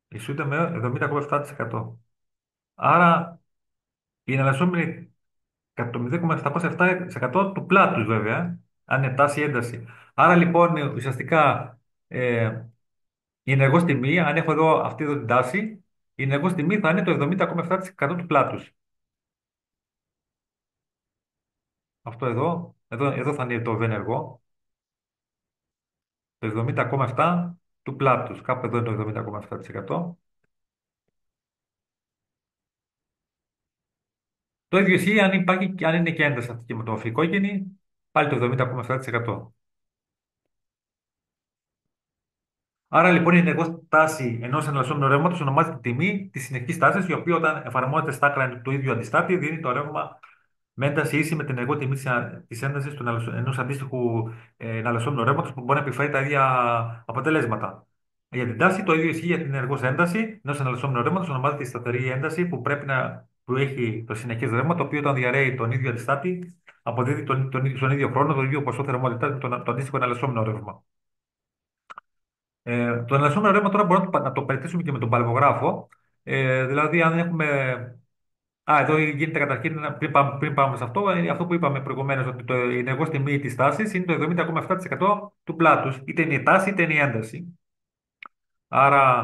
A: ισούται με 70,7%. Άρα η εναλλασσόμενη κατά το 0,707% του πλάτους βέβαια, Αν είναι τάση ένταση. Άρα λοιπόν ουσιαστικά η ενεργός τιμή, αν έχω εδώ αυτή εδώ την τάση, η ενεργός τιμή θα είναι το 70,7% του πλάτους. Αυτό εδώ θα είναι το β ενεργό, το 70,7% του πλάτους. Κάπου εδώ είναι το 70,7%. Το ίδιο ισχύει αν υπάρχει, αν είναι και ένταση αυτή και με το φυκόγενη, πάλι το 70,7%. Άρα λοιπόν η ενεργό τάση ενό εναλλασσόμενου ρεύματο ονομάζεται τιμή τη συνεχή τάση, η οποία όταν εφαρμόζεται στα άκρα του ίδιου αντιστάτη δίνει το ρεύμα με ένταση ίση με την ενεργό τιμή τη ένταση ενό αντίστοιχου εναλλασσόμενου ρεύματο που μπορεί να επιφέρει τα ίδια αποτελέσματα. Για την τάση το ίδιο ισχύει για την ενεργό ένταση ενό εναλλασσόμενου ρεύματο, ονομάζεται η σταθερή ένταση που έχει το συνεχέ ρεύμα, το οποίο όταν διαρρέει τον ίδιο αντιστάτη αποδίδει στον ίδιο χρόνο το ίδιο ποσό θερμότητα με το αντίστοιχο εναλλασσόμενο ρεύμα. Το εναλλασσόμενο ρεύμα τώρα μπορούμε να το περιτύσσουμε και με τον παλαιμογράφο. Δηλαδή, αν έχουμε. Εδώ γίνεται καταρχήν, πριν πάμε σε αυτό, αυτό που είπαμε προηγουμένω, ότι η ενεργό τιμή τη τάση είναι το 70,7% του πλάτου. Είτε είναι η τάση είτε είναι η ένταση. Άρα,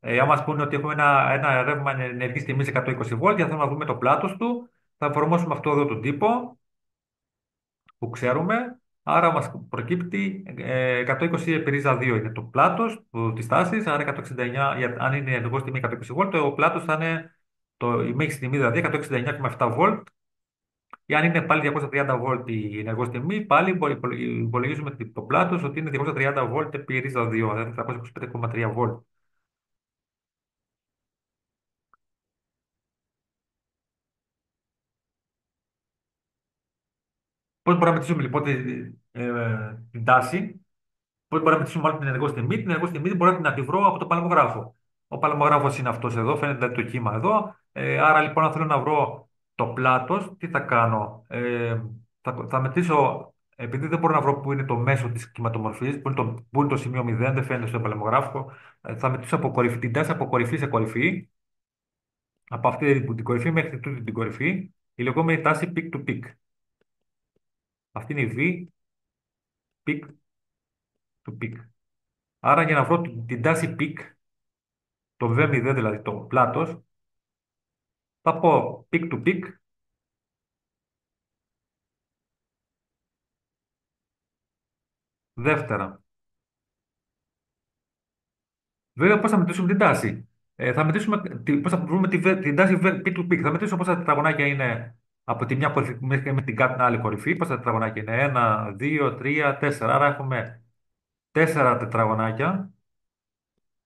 A: αν μα πούνε ότι έχουμε ένα ρεύμα ενεργή τιμή 120 βολτ, για θέλουμε να δούμε το πλάτο του, θα εφαρμόσουμε αυτό εδώ τον τύπο που ξέρουμε. Άρα μας προκύπτει 120 επί ρίζα 2 είναι το πλάτος της τάσης, άρα 169, αν είναι ενεργός τιμή 120 βολτ, το πλάτος θα είναι η μέγιστη τιμή, δηλαδή 169,7 βολτ. Ή αν είναι πάλι 230 βολτ η ενεργός τιμή, πάλι υπολογίζουμε το πλάτος ότι είναι 230 βολτ επί ρίζα 2, δηλαδή 325,3 βολτ. Πώς μπορούμε να μετρήσουμε λοιπόν την τάση? Πώς μπορούμε να μετρήσουμε μάλλον την ενεργό τιμή? Την ενεργό τιμή μπορώ να τη βρω από το παλαιμογράφο. Ο παλαιμογράφος είναι αυτός εδώ, φαίνεται δηλαδή το κύμα εδώ. Άρα λοιπόν, αν θέλω να βρω το πλάτος, τι θα κάνω? Θα μετρήσω, επειδή δεν μπορώ να βρω πού είναι το μέσο της κυματομορφής, πού είναι το σημείο 0, δεν φαίνεται στον παλαιμογράφο, θα μετρήσω από κορυφή, την τάση από κορυφή σε κορυφή, από αυτή την κορυφή μέχρι τούτη την κορυφή, η λεγόμενη τάση peak to peak. Αυτή είναι η V peak to peak. Άρα για να βρω την τάση peak, το V0 δηλαδή το πλάτος, θα πω peak to peak, δεύτερα. Βέβαια, πώς θα μετρήσουμε την τάση? Θα μετρήσουμε πώς θα βρούμε την τάση peak to peak. Θα μετρήσουμε πόσα τετραγωνάκια είναι από τη μια κορυφή μέχρι με την κάθε άλλη κορυφή. Πόσα τετραγωνάκια είναι? Ένα, δύο, τρία, τέσσερα. Άρα έχουμε τέσσερα τετραγωνάκια.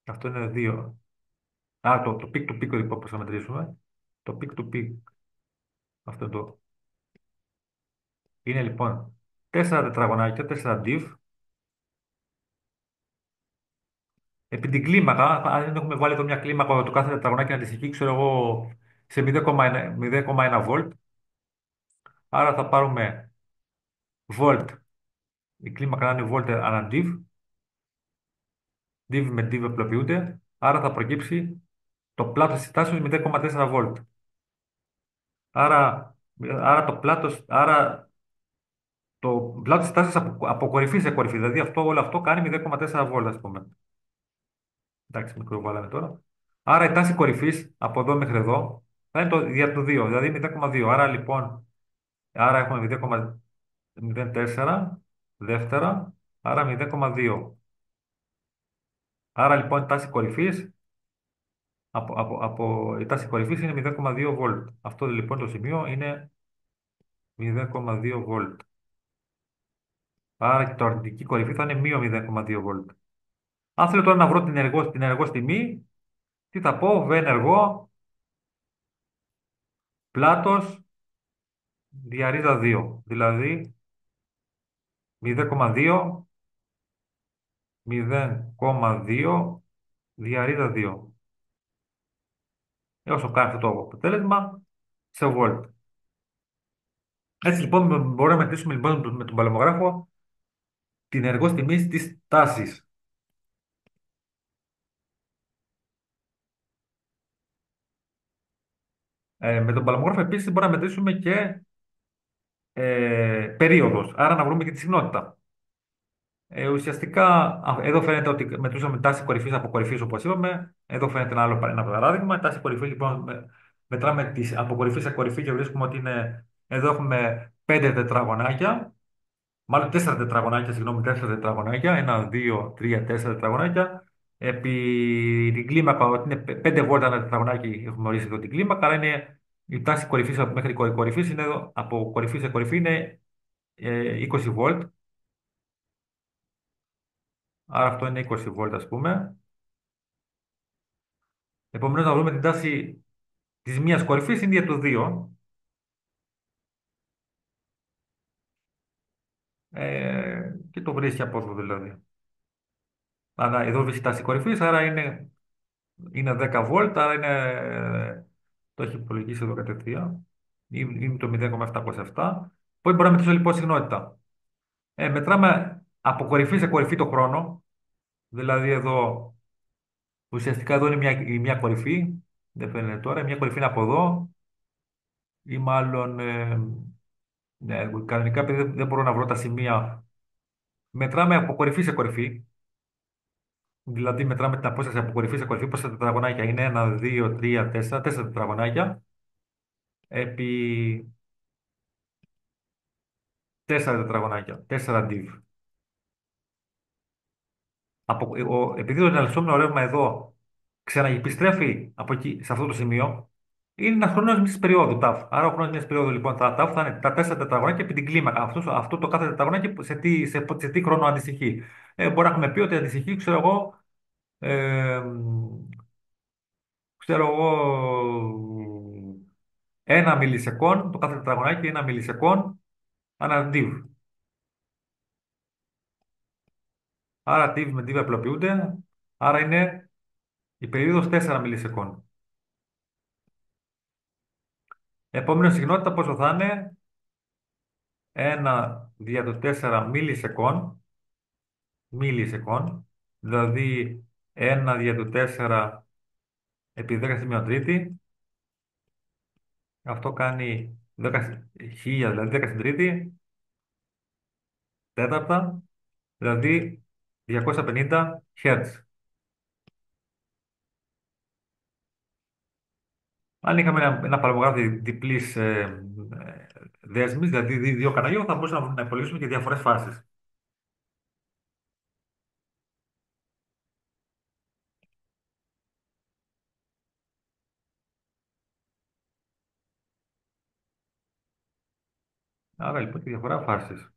A: Αυτό είναι δύο. Το peak to peak λοιπόν πώς θα μετρήσουμε? Το peak to peak. Αυτό είναι λοιπόν τέσσερα τετραγωνάκια, τέσσερα div. Επί την κλίμακα, αν έχουμε βάλει εδώ μια κλίμακα το κάθε τετραγωνάκι να αντιστοιχεί, ξέρω εγώ, σε 0,1 βολτ. Άρα θα πάρουμε βολτ, η κλίμακα να είναι βολτ ανά div, div με div απλοποιούνται, άρα θα προκύψει το πλάτος της τάσης 0,4 βολτ. Άρα, το πλάτος της τάσης από κορυφή σε κορυφή, δηλαδή όλο αυτό κάνει 0,4 βολτ, ας πούμε. Εντάξει, μικρό βάλαμε τώρα. Άρα η τάση κορυφής από εδώ μέχρι εδώ θα είναι δια του 2, δηλαδή 0,2. Άρα λοιπόν, έχουμε 0,04 δεύτερα, άρα 0,2. Άρα λοιπόν η τάση κορυφής είναι 0,2 βολτ. Αυτό λοιπόν το σημείο είναι 0,2 βολτ. Άρα και το αρνητική κορυφή θα είναι μείον 0,2 βολτ. Αν θέλω τώρα να βρω την ενεργό τιμή, τι θα πω? V ενεργό πλάτος διαρρίδα 2. Δηλαδή 0,2 0,2 διαρρίδα 2. Όσο κάνει αυτό το αποτέλεσμα σε βολτ. Έτσι λοιπόν μπορούμε να μετρήσουμε λοιπόν με τον παλαιμογράφο την ενεργό τιμή της τάσης. Με τον παλαιμογράφο επίσης μπορούμε να μετρήσουμε και περίοδος. Άρα να βρούμε και τη συχνότητα. Ουσιαστικά, εδώ φαίνεται ότι μετρούσαμε τάση κορυφή από κορυφή, όπω είπαμε. Εδώ φαίνεται ένα άλλο ένα παράδειγμα. Τάση κορυφή, λοιπόν, μετράμε τις από κορυφή σε κορυφή και βρίσκουμε ότι είναι. Εδώ έχουμε 5 τετραγωνάκια, μάλλον 4 τετραγωνάκια, συγγνώμη, 4 τετραγωνάκια. 1, 2, 3, 4 τετραγωνάκια. Επί την κλίμακα, ότι είναι 5 βόλτα ένα τετραγωνάκι, έχουμε ορίσει εδώ την κλίμακα. Άρα είναι η τάση κορυφή μέχρι κορυφή, είναι εδώ, από κορυφή σε κορυφή είναι 20 βολτ. Άρα αυτό είναι 20 βόλτα, ας πούμε. Επομένως, να βρούμε την τάση της μίας κορυφής είναι για το 2. Και το βρίσκει από εδώ δηλαδή. Άρα εδώ βρίσκει τάση κορυφής, άρα είναι 10 βόλτ, άρα το έχει υπολογίσει εδώ κατευθείαν. Είναι το 0,707. Πώς μπορούμε να μετρήσουμε λοιπόν συχνότητα. Μετράμε από κορυφή σε κορυφή το χρόνο. Δηλαδή εδώ, ουσιαστικά εδώ είναι η μια κορυφή. Δεν φαίνεται τώρα. Μια κορυφή είναι από εδώ. Ή μάλλον, ναι, κανονικά επειδή δεν μπορώ να βρω τα σημεία. Μετράμε από κορυφή σε κορυφή. Δηλαδή, μετράμε την απόσταση από κορυφή σε κορυφή. Πόσα τετραγωνάκια είναι? 1, 2, 3, 4. 4 τετραγωνάκια. Επί 4 τετραγωνάκια. 4 div. Επειδή το εναλλισσόμενο ρεύμα εδώ ξαναεπιστρέφει από εκεί, σε αυτό το σημείο, είναι ένα χρόνο μισή περίοδου τάφ. Άρα, ο χρόνο μιας περίοδου λοιπόν τάφ θα είναι τα 4 τετραγωνάκια επί την κλίμακα. Αυτό το κάθε τετραγωνάκι σε τι χρόνο αντιστοιχεί. Μπορεί να έχουμε πει ότι αντιστοιχεί, ε, ξέρω εγώ, 1 μιλισεκόν, το κάθε τετραγωνάκι 1 μιλισεκόν ανά div. Άρα div με div απλοποιούνται, άρα είναι η περίοδος 4 μιλισεκόν. Επόμενη συχνότητα πόσο θα είναι? 1 δια το 4 μιλισεκόν, δηλαδή 1 δια το 4 επί 10 στη μία τρίτη. Αυτό κάνει 10.000, δηλαδή 10 στην τρίτη, τέταρτα, δηλαδή 250 Hz. Αν είχαμε ένα παραπογράφη διπλής δέσμης, δηλαδή δύο καναλιών, θα μπορούσαμε να υπολογίσουμε και διαφορές φάσεις. Άρα λοιπόν και διαφορά φάσης.